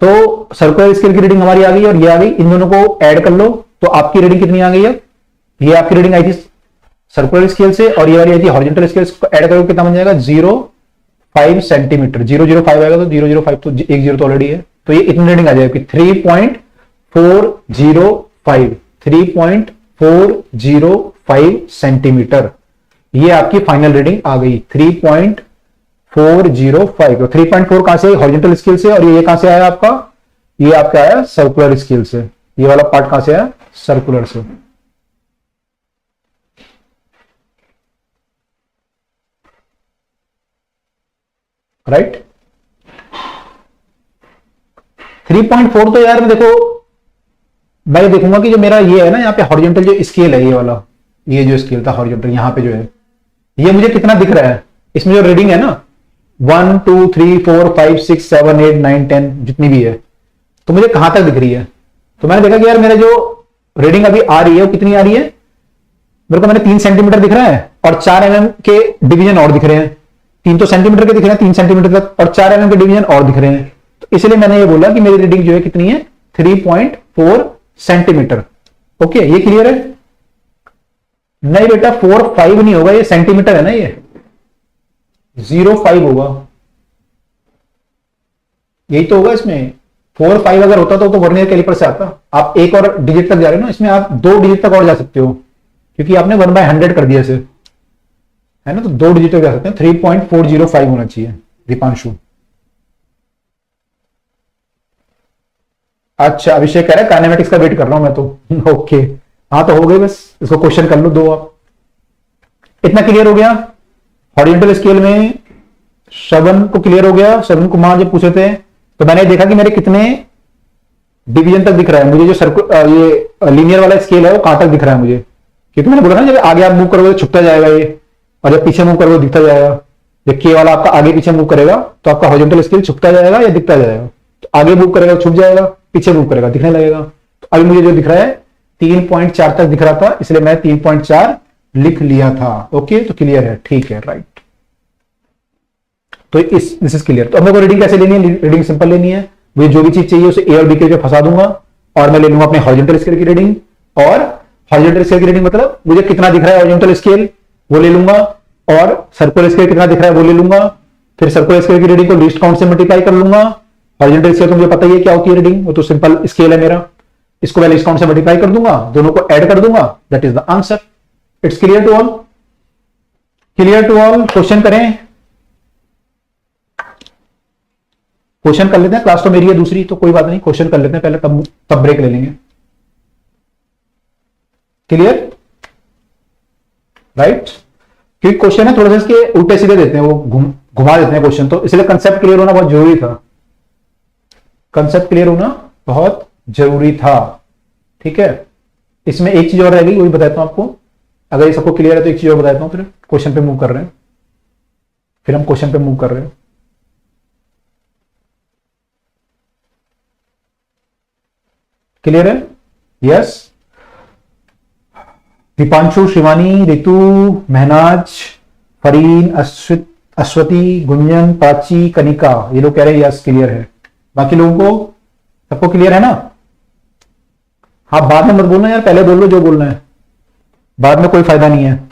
तो सर्कुलर स्केल की रीडिंग हमारी आ गई और ये आ गई, इन दोनों को ऐड कर लो तो आपकी रीडिंग कितनी आ गई है? ये आपकी रीडिंग आई थी सर्कुलर स्केल से और ये वाली आई थी हॉरिजॉन्टल स्केल से, ऐड करोगे कितना बन जाएगा? 0.5 सेंटीमीटर। 005 आएगा तो 005 तो एक जीरो तो ऑलरेडी है, तो ये इतनी रीडिंग आ जाएगी 3.405 3.405 सेंटीमीटर। ये आपकी फाइनल रीडिंग आ गई 3.405। तो 3.4 कहां से? हॉरिजॉन्टल स्केल से, और ये कहां से आया आपका? ये आपका आया सर्कुलर स्केल से। ये वाला पार्ट कहां से आया? सर्कुलर से। राइट। 3.4 तो यार मैं देखो, मैं देखूंगा कि जो मेरा ये है ना यहाँ पे हॉरिजॉन्टल जो स्केल है, ये वाला, ये जो स्केल था हॉरिजॉन्टल यहाँ पे जो है, ये मुझे कितना दिख रहा है? इसमें जो रीडिंग है ना 1 2 3 4 5 6 7 8 9 10 जितनी भी है, तो मुझे कहां तक दिख रही है? तो मैंने देखा कि यार मेरे जो रीडिंग अभी आ रही है वो कितनी आ रही है? मेरे को मैंने 3 सेंटीमीटर दिख रहा है और 4 mm के डिवीजन और दिख रहे हैं। 3 तो सेंटीमीटर के दिख रहे हैं 3 सेंटीमीटर तक, और 4 mm के डिवीजन और दिख रहे हैं। तो इसलिए मैंने ये बोला कि मेरी रीडिंग जो है कितनी है? 3.4 सेंटीमीटर। ओके, ये क्लियर है? नहीं बेटा 4.5 नहीं होगा, ये सेंटीमीटर है ना, ये 0.5 होगा, यही तो होगा इसमें। 4.5 अगर होता तो वर्नियर कैलिपर से आता। आप एक और डिजिट तक जा रहे हो ना, इसमें आप 2 डिजिट तक और जा सकते हो, क्योंकि आपने 1/100 कर दिया इसे, है ना, तो 2 डिजिट तक जा सकते हैं। 3.405 होना चाहिए दीपांशु। अच्छा, अभिषेक कह रहा है काइनेमेटिक्स का वेट कर रहा हूं मैं तो। ओके, हाँ तो हो गई, बस इसको क्वेश्चन कर लो 2 आप। इतना क्लियर हो गया? हॉरिजॉन्टल स्केल में श्रवण को क्लियर हो गया। श्रवण कुमार जब पूछे थे तो मैंने देखा कि मेरे कितने डिवीजन तक दिख रहा है मुझे, जो सर्कुलर ये लीनियर वाला स्केल है वो कहां तक दिख रहा है मुझे, क्योंकि मैंने बोला ना जब आगे आप मूव करोगे तो छुपता जाएगा ये, और जब पीछे मूव करोगे दिखता जाएगा। जब के वाला आपका आगे पीछे मूव करेगा तो आपका हॉरिजॉन्टल स्केल छुपता जाएगा या दिखता जाएगा? तो आगे मूव करेगा छुप जाएगा, पीछे मूव करेगा दिखने लगेगा। तो अभी मुझे जो दिख रहा है 3.4 तक दिख रहा था, इसलिए मैं 3.4 लिख लिया था। ओके, तो क्लियर है, ठीक है, राइट। तो दिस इज क्लियर। तो हम लोग को रीडिंग कैसे लेनी है? रीडिंग सिंपल लेनी है, मुझे जो भी चीज चाहिए उसे ए और बी के फंसा दूंगा, और मैं ले लूंगा अपने हॉरिजॉन्टल स्केल की रीडिंग। और हॉरिजॉन्टल स्केल की रीडिंग मतलब मुझे कितना दिख रहा है हॉरिजॉन्टल स्केल वो ले लूंगा, और सर्कुलर स्केल कितना दिख रहा है वो ले लूंगा। फिर सर्कुलर स्केल की रीडिंग को लीस्ट काउंट से मल्टीप्लाई कर लूंगा। हॉरिजॉन्टल स्केल तो मुझे पता ही है क्या होती है रीडिंग, वो तो सिंपल स्केल है मेरा, इसको मैं लीस्ट काउंट से मल्टीप्लाई कर दूंगा, दोनों को ऐड कर दूंगा, that is the answer. It's clear to all? Clear to all? Question करें? क्वेश्चन कर लेते हैं, क्लास तो मेरी है दूसरी, तो कोई बात नहीं, क्वेश्चन कर लेते हैं पहले, तब ब्रेक ले लेंगे। क्लियर? राइट। क्योंकि क्वेश्चन है थोड़ा सा इसके उल्टे सीधे देते हैं, वो घुमा देते हैं क्वेश्चन, तो इसलिए कंसेप्ट क्लियर होना बहुत जरूरी था। कंसेप्ट क्लियर होना बहुत जरूरी था, ठीक है। इसमें एक चीज और रह गई, वही बताता हूं आपको। अगर ये सबको क्लियर है तो एक चीज और बताता हूं, फिर क्वेश्चन पे मूव कर रहे हैं, फिर हम क्वेश्चन पे मूव कर रहे हैं। क्लियर है? यस। दीपांशु, शिवानी, रितु, महनाज, फरीन, अश्वती, गुंजन, प्राची, कनिका, ये लोग कह रहे हैं यस क्लियर है। बाकी लोगों को सबको क्लियर है ना? हाँ, बाद में मत बोलना यार, पहले बोल लो जो बोलना है, बाद में कोई फायदा नहीं है।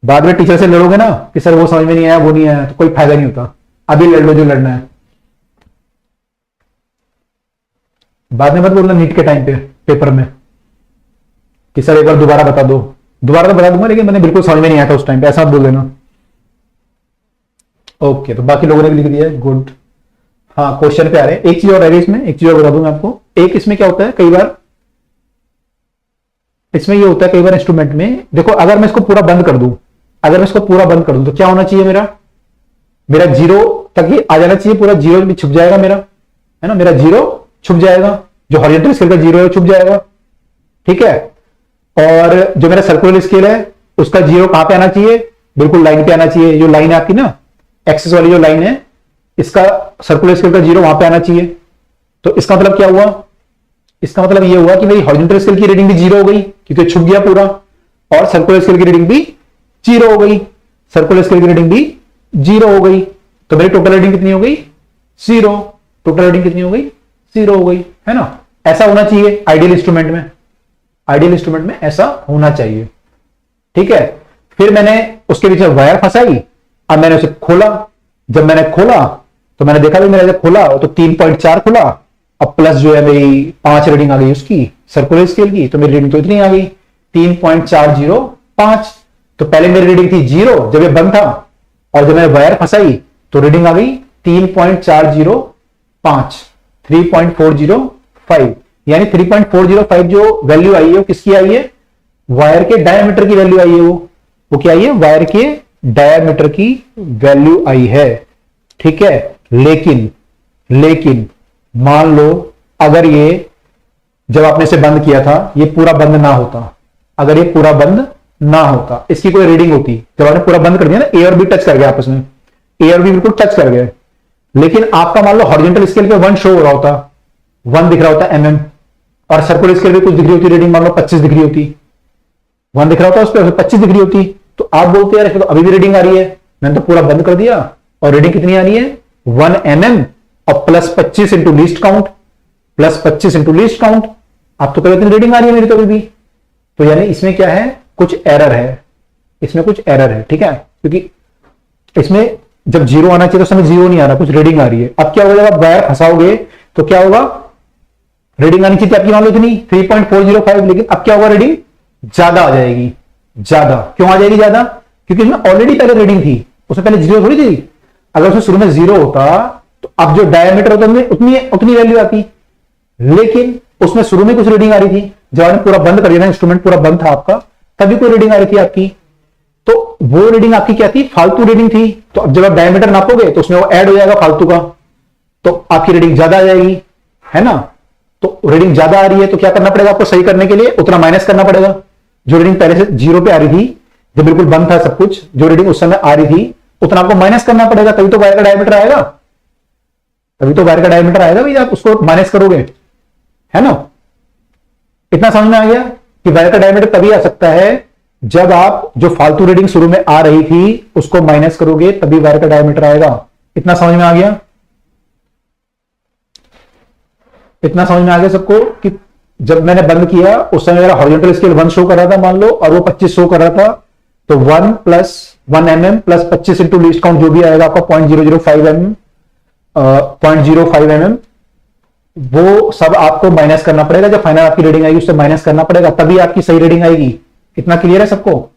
बाद में टीचर से लड़ोगे ना कि सर वो समझ में नहीं आया, वो नहीं आया, तो कोई फायदा नहीं होता। अभी लड़ लो जो लड़ना है, बाद में मत बोलना नीट के टाइम पे पेपर में कि सर एक बार दोबारा बता दो। दोबारा तो बता दूंगा, लेकिन मैंने बिल्कुल समझ में नहीं आया था उस टाइम पे, ऐसा मत बोल देना। ओके, तो बाकी लोगों ने भी लिख दिया है, गुड। हाँ, क्वेश्चन पे आ रहे हैं। एक चीज और रह गई इसमें, एक चीज और बता दूंगा आपको। एक इसमें क्या होता है, कई बार इसमें ये होता है, कई बार इंस्ट्रूमेंट में देखो, अगर मैं इसको पूरा बंद कर दूं, अगर मैं इसको पूरा बंद कर दूं तो क्या होना चाहिए? मेरा 0 तक ही आ जाना चाहिए, पूरा 0 भी छुप जाएगा मेरा, है ना, मेरा 0 छुप जाएगा, जो हॉरिजॉन्टल स्केल का 0 है छुप जाएगा, ठीक है। और जो मेरा सर्कुलर स्केल है उसका 0 कहां पे आना चाहिए? बिल्कुल लाइन पे आना चाहिए। जो लाइन है आपकी ना, एक्सिस वाली जो लाइन है, इसका सर्कुलर स्केल का 0 वहां पे आना चाहिए। तो इसका मतलब क्या हुआ? इसका मतलब ये हुआ कि मेरी हॉरिजॉन्टल स्केल की रीडिंग भी 0 हो गई, क्योंकि छुप गया पूरा। और सर्कुलर स्केल की रीडिंग भी 0 हो गई, सर्कुलर स्केल की रीडिंग भी 0 हो गई, तो मेरी टोटल रीडिंग कितनी हो गई? 0। टोटल रीडिंग कितनी हो गई? 0 हो गई, है ना। ऐसा होना चाहिए आइडियल इंस्ट्रूमेंट में, आइडियल इंस्ट्रूमेंट में ऐसा होना चाहिए, ठीक है। फिर मैंने उसके पीछे वायर फंसाई, अब मैंने उसे खोला, जब मैंने खोला तो मैंने देखा भी, मैंने जब खोला तो 3.4 खुला, अब प्लस जो है मेरी 5 रीडिंग आ गई उसकी सर्कुलर स्केल की, तो मेरी रीडिंग तो इतनी आ गई 3.405। तो पहले मेरी रीडिंग थी 0 जब ये बंद था, और जब मैंने वायर फंसाई तो रीडिंग आ गई 3.405, 3.405, यानी 3.405 जो वैल्यू आई है वो किसकी आई है? वायर के डायमीटर की वैल्यू आई है, वो क्या आई है? वायर के डायमीटर की वैल्यू आई है, ठीक है। लेकिन मान लो अगर ये जब आपने इसे बंद किया था ये पूरा बंद ना होता, अगर ये पूरा बंद ना होता, इसकी कोई रीडिंग होती, जब आपने पूरा बंद कर दिया ना, ए और बी टच कर गया आपस में, ए और बी बिल्कुल टच कर गए, लेकिन आपका मान लो हॉरिजॉन्टल स्केल पे 1 शो हो रहा होता, 1 दिख रहा होता mm, और सर्कुलर स्केल पे कुछ दिख रही होती रीडिंग, मान लो 25 दिख रही होती, 1 दिख रहा होता उस पर 25 दिख रही होती, तो आप बोलते यार तो अभी भी रीडिंग आ रही है, मैंने तो पूरा बंद कर दिया और रीडिंग कितनी आ रही है? 1 mm और plus 25 into least count, plus 25 into least count, आप तो कहते हैं रीडिंग आ रही है मेरी तो अभी भी। तो यानी इसमें क्या है? कुछ एरर है, इसमें कुछ एरर है, ठीक है, क्योंकि इसमें जब 0 आना चाहिए तो समय 0 नहीं आ रहा, कुछ रीडिंग आ रही है। अब क्या होगा जब आप वायर फंसाओगे तो क्या होगा? रीडिंग आनी चाहिए आपकी मान लो इतनी 3.405, लेकिन अब क्या होगा? रीडिंग ज्यादा आ जाएगी। ज्यादा क्यों आ जाएगी? ज्यादा क्योंकि इसमें ऑलरेडी पहले रीडिंग थी, उसमें पहले 0 थोड़ी थी। अगर उसमें शुरू में 0 होता तो अब जो डायमीटर होता है उतनी वैल्यू आती, लेकिन उसमें शुरू में कुछ रीडिंग आ रही थी, जब आपने पूरा बंद कर दिया था, इंस्ट्रूमेंट पूरा बंद था आपका, तभी कोई रीडिंग आ रही थी आपकी, तो वो रीडिंग आपकी क्या थी? फालतू रीडिंग थी। तो अब जब आप डायमीटर नापोगे तो उसमें वो ऐड हो जाएगा फालतू का, तो आपकी रीडिंग ज्यादा आ जाएगी, है ना। तो रीडिंग ज्यादा आ रही है तो क्या करना पड़ेगा आपको? सही करने के लिए उतना माइनस करना पड़ेगा। जो रीडिंग पहले से 0 पे आ रही थी, जब बिल्कुल बंद था सब कुछ, जो रीडिंग उस समय आ रही थी उतना आपको माइनस करना पड़ेगा, तभी तो वायर का डायमीटर आएगा, तभी तो वायर का डायमीटर आएगा भाई, आप उसको माइनस करोगे, है ना। इतना समझ में आ गया कि वायर का डायमीटर तभी आ सकता है जब आप जो फालतू रीडिंग शुरू में आ रही थी उसको माइनस करोगे, तभी वायर का डायमीटर आएगा। इतना समझ में आ गया? इतना समझ में आ गया सबको कि जब मैंने बंद किया उस समय मेरा हॉरिजॉन्टल स्केल 1 शो कर रहा था मान लो, और वो 25 शो कर रहा था, तो 1 plus 1 mm plus 25 into least count जो भी आएगा आपका 0.005 mm, 0.05 mm, वो सब आपको माइनस करना पड़ेगा। जब फाइनल आपकी रीडिंग आएगी उससे माइनस करना पड़ेगा, तभी आपकी सही रीडिंग आएगी। इतना क्लियर है सबको?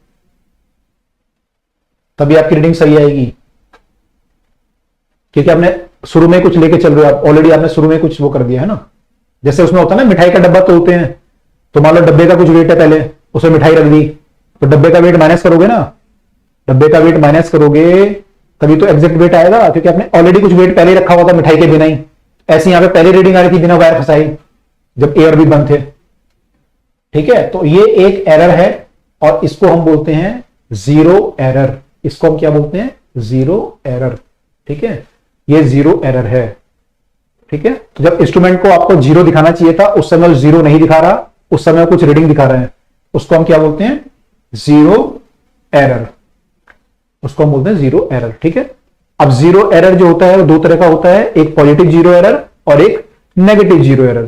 तभी आपकी रीडिंग सही आएगी, क्योंकि आपने शुरू में कुछ लेके चल रहे हो, आप ऑलरेडी आपने शुरू में कुछ वो कर दिया है ना। जैसे उसमें होता है ना, मिठाई का डब्बा तोलते हैं, तो मान लो डब्बे का कुछ वेट है, पहले उसमें मिठाई रख दी, तो डब्बे का वेट माइनस करोगे ना, डब्बे का वेट माइनस करोगे तभी तो एग्जैक्ट वेट आएगा, क्योंकि आपने ऑलरेडी कुछ वेट पहले रखा हुआ था मिठाई के बिना ही। ऐसे यहां पे पहले रीडिंग आ रही थी बिना वायर फंसाई, जब ए और बी बंद थे, ठीक है। तो ये एक एरर है और इसको हम बोलते हैं जीरो एरर। इसको हम क्या बोलते हैं? जीरो एरर, ठीक है। ये जीरो एरर है, ठीक है। तो जब इंस्ट्रूमेंट को आपको 0 दिखाना चाहिए था उस समय 0 नहीं दिखा रहा, उस समय कुछ रीडिंग दिखा रहे हैं, उसको हम क्या बोलते हैं? Zero error. उसको हम बोलते हैं जीरो एरर, ठीक है। अब जीरो एरर जो होता है वो दो तरह का होता है, एक पॉजिटिव जीरो एरर और एक negative zero error.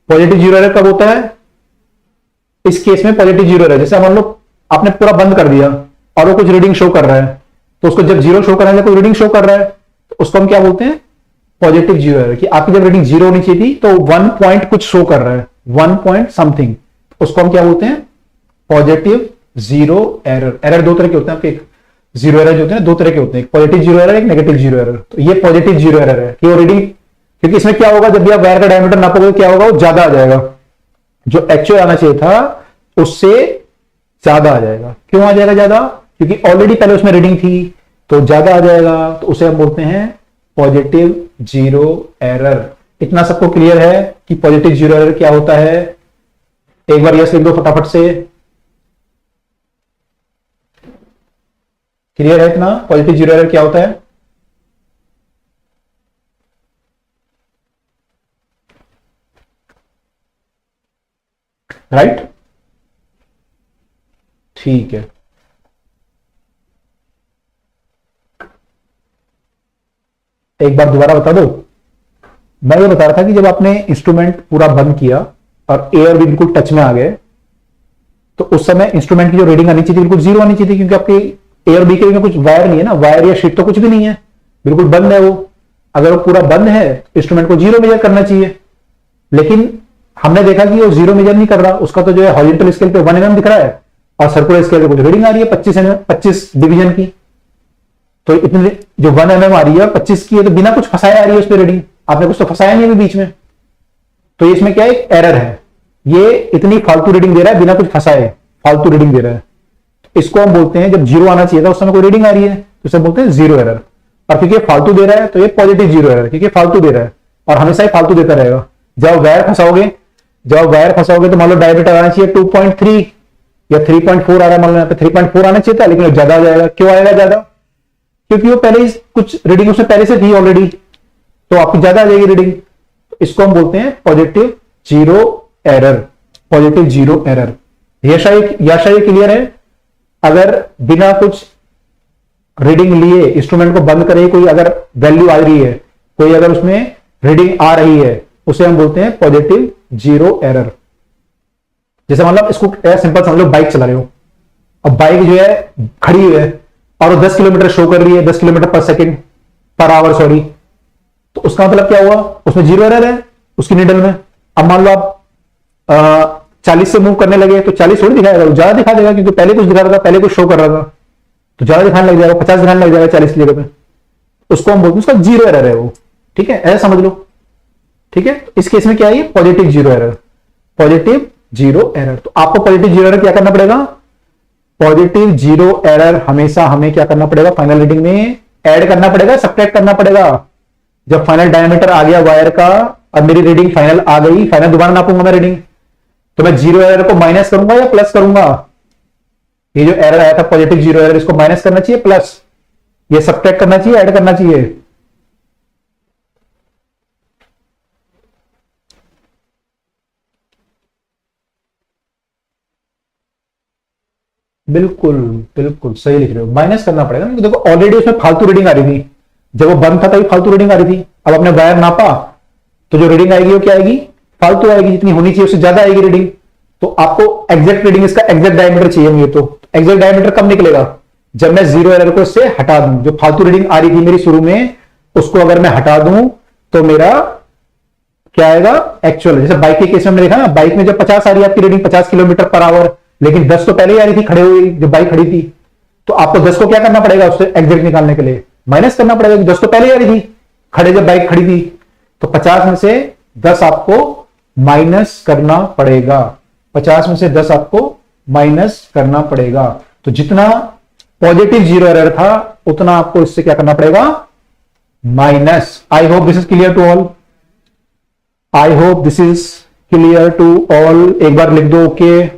Positive zero error कब होता है? इस केस में पॉजिटिव जीरो एरर, जैसे मान लो आपने पूरा बंद कर दिया और वो कुछ रीडिंग शो कर रहा है, तो उसको जब 0 शो कर रहा है, कोई रीडिंग शो कर रहा है, तो उसको हम क्या बोलते हैं? Positive zero error. कि आपकी जब रीडिंग 0 होनी चाहिए थी तो 1 पॉइंट कुछ शो कर रहा है, 1 पॉइंट समथिंग, उसको हम क्या बोलते हैं? Positive zero error. एरर दो तरह के होते हैं आपके, जीरो एरर जो होते हैं दो तरह के होते हैं, एक पॉजिटिव जीरो एरर, एक नेगेटिव जीरो एरर। तो ये पॉजिटिव जीरो एरर है कि वो रीडिंग, क्योंकि इसमें क्या होगा, जब भी आप वायर का डायमीटर नापोगे क्या होगा? वो ज्यादा आ जाएगा, जो एक्चुअल आना चाहिए था उससे ज्यादा आ जाएगा। क्यों आ जाएगा ज्यादा? क्योंकि ऑलरेडी पहले उसमें रीडिंग थी तो ज्यादा आ जाएगा, तो उसे हम बोलते हैं पॉजिटिव जीरो एरर। इतना सबको क्लियर है कि पॉजिटिव जीरो एरर क्या होता है? एक बार यस लिख दो फटाफट से। क्लियर है इतना? पॉजिटिव जीरो एरर क्या होता है? राइट, ठीक है। एक बार दोबारा बता दो। मैं ये बता रहा था कि जब आपने इंस्ट्रूमेंट पूरा बंद किया और एयर भी बिल्कुल टच में आ गए, तो उस समय इंस्ट्रूमेंट की जो रीडिंग आनी चाहिए बिल्कुल जीरो आनी चाहिए थी, क्योंकि आपकी एयर बी के में कुछ वायर नहीं है ना, वायर या शीट तो कुछ भी नहीं है, बिल्कुल बंद है वो। अगर वो पूरा बंद है तो इंस्ट्रूमेंट को जीरो मेजर करना चाहिए, लेकिन हमने देखा कि वो जीरो मेजर नहीं कर रहा, उसका तो जो है हॉरिजॉन्टल स्केल पे 1 mm दिख रहा है और सर्कुलर स्केल पे कुछ रीडिंग आ रही है 25 डिवीजन की। तो इतनी जो 1 mm आ रही है 25 की है, तो बिना कुछ फंसाया आ रही है उस पर रीडिंग, आपने कुछ तो फंसाया नहीं अभी बीच में। तो इसमें क्या एक एरर है, ये इतनी फालतू रीडिंग दे रहा है बिना कुछ फंसाए, फालतू रीडिंग दे रहा है। तो इसको हम बोलते हैं, जब जीरो आना चाहिए था उस समय कोई रीडिंग आ रही है तो इसे बोलते हैं जीरो एरर। और क्योंकि फालतू दे रहा है तो ये पॉजिटिव जीरो एरर, क्योंकि फालतू दे रहा है और हमेशा ही फालतू देता रहेगा। जब वायर फंसाओगे तो मान लो डायमीटर आना चाहिए 2.3 या 3.4 आ रहा है, मान लो यहाँ पे 3.4 आना चाहिए था, लेकिन ज्यादा आ जाएगा। क्यों आएगा ज्यादा? क्योंकि वो पहले ही कुछ रीडिंग उसमें पहले से थी ऑलरेडी, तो आपकी ज्यादा आ जाएगी रीडिंग। इसको हम बोलते हैं positive zero error, positive zero error. यह क्लियर है? अगर बिना कुछ रीडिंग लिए इंस्ट्रूमेंट को बंद करे कोई अगर वैल्यू आ रही है, कोई अगर उसमें रीडिंग आ रही है, उसे हम बोलते हैं पॉजिटिव जीरो एरर। जैसे मतलब इसको सिंपल समझ लो, बाइक चला रहे हो, अब बाइक जो है खड़ी हुई है और वो 10 किलोमीटर शो कर रही है, 10 किलोमीटर पर सेकेंड पर आवर, सॉरी। तो उसका मतलब क्या हुआ? उसमें जीरो एरर है उसकी नीडल में। अब मान लो आप 40 से मूव करने लगे तो 40 थोड़ी दिखाएगा, ज्यादा दिखा देगा, क्योंकि पहले कुछ दिखा रहा था, पहले कुछ शो कर रहा था, तो ज्यादा दिखाने लग जाएगा, 50 दिखाने लग जाएगा 40 की जगह पे। उसको हम बोलते हैं उसका जीरो एरर है वो, ठीक है, ऐसा समझ लो, ठीक है। तो इस केस में क्या है? Positive zero error, positive zero error. तो आपको पॉजिटिव जीरो एरर क्या करना पड़ेगा? पॉजिटिव जीरो एरर हमेशा हमें क्या करना पड़ेगा? फाइनल रीडिंग में ऐड करना पड़ेगा, सब्ट्रैक्ट करना पड़ेगा। जब फाइनल डायमीटर आ गया वायर का, अब मेरी रीडिंग फाइनल आ गई, फाइनल दोबारा नापूंगा मैं रीडिंग, तो मैं जीरो एरर को माइनस करूंगा या प्लस करूंगा? ये जो एरर आया था पॉजिटिव जीरो एरर, इसको माइनस करना चाहिए प्लस, ये सब्ट्रैक्ट करना चाहिए, ऐड करना चाहिए? बिल्कुल बिल्कुल सही लिख रहे हो, माइनस करना पड़ेगा ना। देखो ऑलरेडी उसमें फालतू रीडिंग आ रही थी, जब वो बंद था तभी फालतू रीडिंग आ रही थी। अब अपने वायर नापा तो जो रीडिंग आएगी वो क्या आएगी? फालतू आएगी, जितनी होनी चाहिए उससे ज्यादा आएगी रीडिंग। तो आपको एग्जैक्ट रीडिंग, इसका एग्जैक्ट डायमीटर चाहिए मुझे, तो एग्जैक्ट डायमीटर कब निकलेगा? जब मैं जीरो एरर को इससे हटा दूं। जो फालतू रीडिंग आ रही थी मेरी शुरू में, उसको अगर मैं हटा दूं तो मेरा क्या आएगा? एक्चुअल। जैसे बाइक के केस में हमने देखा ना, बाइक में जब 50 आ रही है आपकी रीडिंग 50 किलोमीटर पर आवर, लेकिन 10 तो पहले ही आ रही थी खड़े हुई जब बाइक खड़ी थी, तो आपको 10 को क्या करना पड़ेगा? उससे एग्जैक्ट निकालने के लिए माइनस करना पड़ेगा, 10 तो पहले ही आ रही थी खड़े जब बाइक खड़ी थी। तो 50 में से 10 आपको माइनस करना पड़ेगा, 50 में से 10 आपको माइनस करना पड़ेगा। तो जितना पॉजिटिव जीरो एरर था उतना आपको इससे क्या करना पड़ेगा? Minus. I hope this is clear to all, I hope this is clear to all. एक बार लिख दो ओके।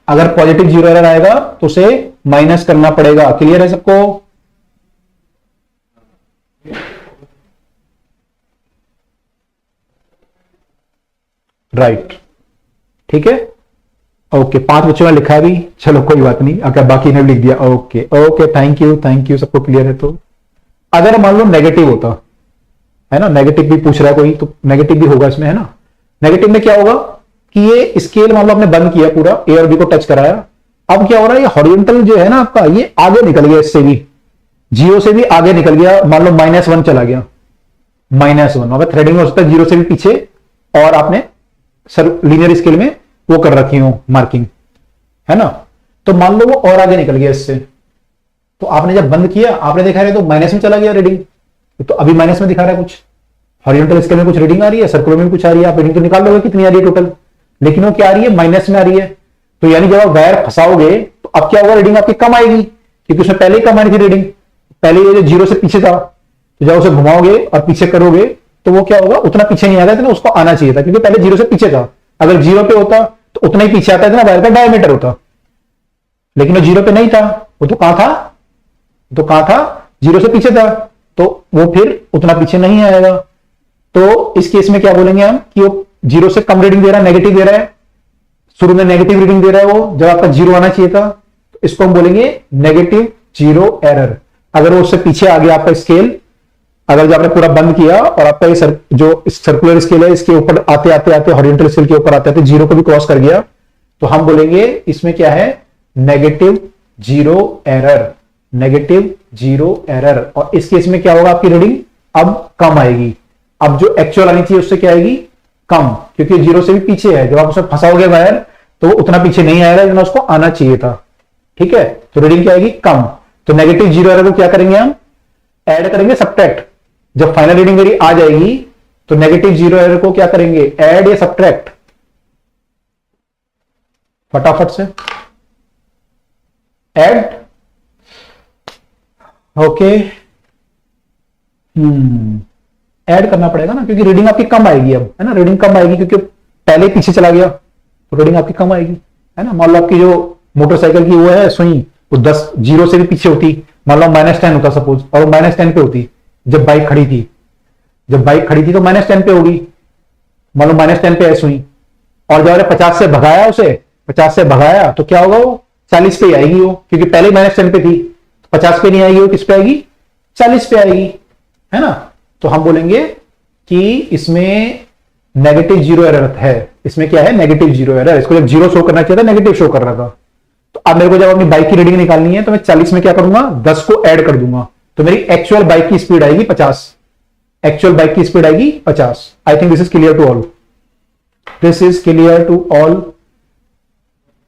अगर पॉजिटिव जीरो एरर आएगा तो उसे माइनस करना पड़ेगा। क्लियर है सबको? राइट, ठीक है, ओके। 5 बच्चों ने लिखा है भी, चलो कोई बात नहीं, अगर बाकी ने लिख दिया ओके ओके, थैंक यू, सबको क्लियर है। तो अगर मान लो नेगेटिव होता है ना, नेगेटिव भी पूछ रहा है कोई, तो नेगेटिव भी होगा इसमें, है ना। नेगेटिव में क्या होगा कि ये स्केल मान लो आपने बंद किया, पूरा ए और बी को टच कराया, अब क्या हो रहा है? ये हॉरिजॉन्टल जो है ना आपका, ये आगे निकल गया, इससे भी जीरो से भी आगे निकल गया। मान लो -1 चला गया, -1। अगर थ्रेडिंग हो सकता है जीरो से भी पीछे, और आपने सर लीनियर स्केल में वो कर रखी हो मार्किंग, है ना। तो मान लो वो और आगे निकल गया इससे, तो आपने जब बंद किया आपने देखा है तो माइनस में चला गया रीडिंग, तो अभी माइनस में दिखा रहा है कुछ। हॉरिजॉन्टल स्केल में कुछ रीडिंग आ रही है, सर्कुलर में कुछ आ रही है, आप रीडिंग तो निकाल लोगे कितनी आ रही है टोटल, लेकिन वो क्या आ रही है? माइनस में आ रही है। तो यानी जब आप वायर फंसाओगे तो अब क्या होगा? रीडिंग आपकी कम आएगी, क्योंकि उसमें पहले ही कम आ रही थी रीडिंग, पहले ये जो जीरो से पीछे था, तो जब उसे घुमाओगे और पीछे करोगे तो वो क्या होगा? उतना पीछे नहीं आएगा जितना उसको आना चाहिए था, क्योंकि पहले जीरो से पीछे था। अगर जीरो पे होता तो उतना ही पीछे आता है ना वायर का डायमीटर होता, लेकिन वो जीरो पे नहीं था, वो तो कहां था? जीरो से पीछे था, तो वो फिर उतना पीछे नहीं आएगा। तो इस केस में क्या बोलेंगे हम कि वो जीरो से कम रीडिंग दे रहा है, नेगेटिव दे रहा है, शुरू में नेगेटिव रीडिंग दे रहा है वो, जब आपका जीरो आना चाहिए था, तो इसको हम बोलेंगे नेगेटिव जीरो एरर। अगर वो उससे पीछे आ गया आपका स्केल, अगर जो आपने पूरा बंद किया और आपका ये जो सर्कुलर स्केल है इसके ऊपर आते आते आते हॉरिजॉन्टल स्केल के ऊपर आते आते जीरो को भी क्रॉस कर गया, तो हम बोलेंगे इसमें क्या है, negative zero error, negative zero error. और इस केस में क्या होगा, आपकी रीडिंग अब कम आएगी। अब जो एक्चुअल आनी चाहिए उससे क्या आएगी, कम, क्योंकि जीरो से भी पीछे है। जब आप उसमें फंसाओगे वायर तो उतना पीछे नहीं आएगा जितना उसको आना चाहिए था। ठीक है, तो रीडिंग क्या आएगी, कम। तो नेगेटिव जीरो एरर को क्या करेंगे, हम ऐड करेंगे सब्ट्रैक्ट। जब फाइनल रीडिंग मेरी आ जाएगी तो नेगेटिव जीरो एरर को क्या करेंगे, ऐड या सब्ट्रैक्ट, फटाफट से ऐड। ओके, ऐड करना पड़ेगा ना, क्योंकि रीडिंग आपकी कम आएगी अब, है ना, रीडिंग कम आएगी क्योंकि पहले पीछे चला गया तो रीडिंग आपकी कम आएगी, है ना। मान लो आपकी जो मोटरसाइकिल की वो है सुई, वो 10 जीरो से भी पीछे होती, मान लो -10 होता सपोज, और वो -10 पे होती जब बाइक खड़ी थी। जब बाइक खड़ी थी तो -10 पे होगी, मान लो -10 पे है सुई, और जब आपने 50 से भगाया, उसे 50 से भगाया तो क्या होगा, वो 40 पे ही आएगी वो, क्योंकि पहले -10 पे थी। 50 पे नहीं आएगी वो, किस पे आएगी, 40 पे आएगी, है ना। तो हम बोलेंगे कि इसमें नेगेटिव जीरो एरर है। इसमें क्या है, नेगेटिव जीरो एरर। इसको जब जीरो शो करना चाहिए था, नेगेटिव शो कर रहा था। तो अब मेरे को जब अपनी बाइक की रीडिंग निकालनी है तो मैं 40 में क्या करूंगा, 10 को ऐड कर दूंगा, तो मेरी एक्चुअल बाइक की स्पीड आएगी 50। एक्चुअल बाइक की स्पीड आएगी 50। I think this is clear to all, this is clear to all.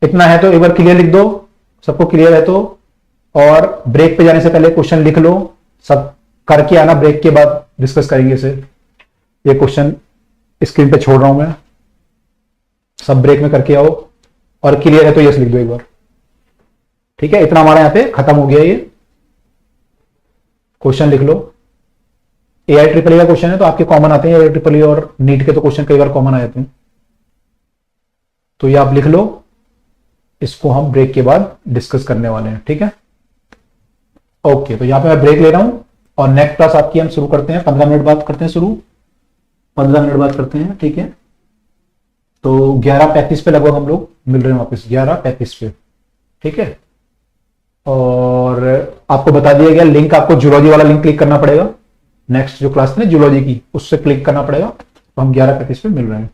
इतना है तो एक बार क्लियर लिख दो, सबको क्लियर है तो। और ब्रेक पे जाने से पहले क्वेश्चन लिख लो, सब करके आना, ब्रेक के बाद डिस्कस करेंगे इसे। ये क्वेश्चन स्क्रीन पे छोड़ रहा हूं मैं, सब ब्रेक में करके आओ, और क्लियर है तो यस लिख दो एक बार। ठीक है, इतना हमारा यहां पे खत्म हो गया। ये क्वेश्चन लिख लो। AI ट्रिपल का क्वेश्चन है तो आपके कॉमन आते हैं, AI ट्रिपल और नीट के तो क्वेश्चन कई बार कॉमन आ जाते हैं, तो ये आप लिख लो। इसको हम ब्रेक के बाद डिस्कस करने वाले हैं, ठीक है। ओके, तो यहां पे मैं ब्रेक ले रहा हूं और नेक्स्ट क्लास आपकी हम शुरू करते हैं। 15 मिनट बाद करते हैं शुरू, 15 मिनट बाद करते हैं, ठीक है। तो 11:35 पे लगभग हम लोग मिल रहे हैं वापस, 11:35 पे, ठीक है। और आपको बता दिया गया लिंक, आपको जूलॉजी वाला लिंक क्लिक करना पड़ेगा। नेक्स्ट जो क्लास थी ना जूलॉजी की, उससे क्लिक करना पड़ेगा। तो हम 11:35 पे मिल रहे हैं।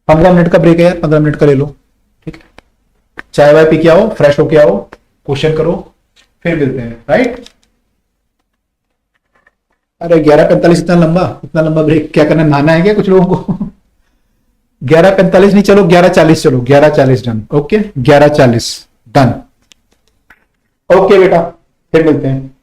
15 मिनट का ब्रेक है यार, 15 मिनट का ले लो, ठीक है। चाय वाय पी के आओ, फ्रेश होके आओ, क्वेश्चन करो, फिर मिलते हैं, राइट। अरे 11:45 इतना लंबा ब्रेक क्या करना, नहाना है क्या कुछ लोगों को? 11:45 नहीं, चलो 11:40 चलो, 11:40 डन। Okay, 11:40 done. ओके बेटा, फिर मिलते हैं।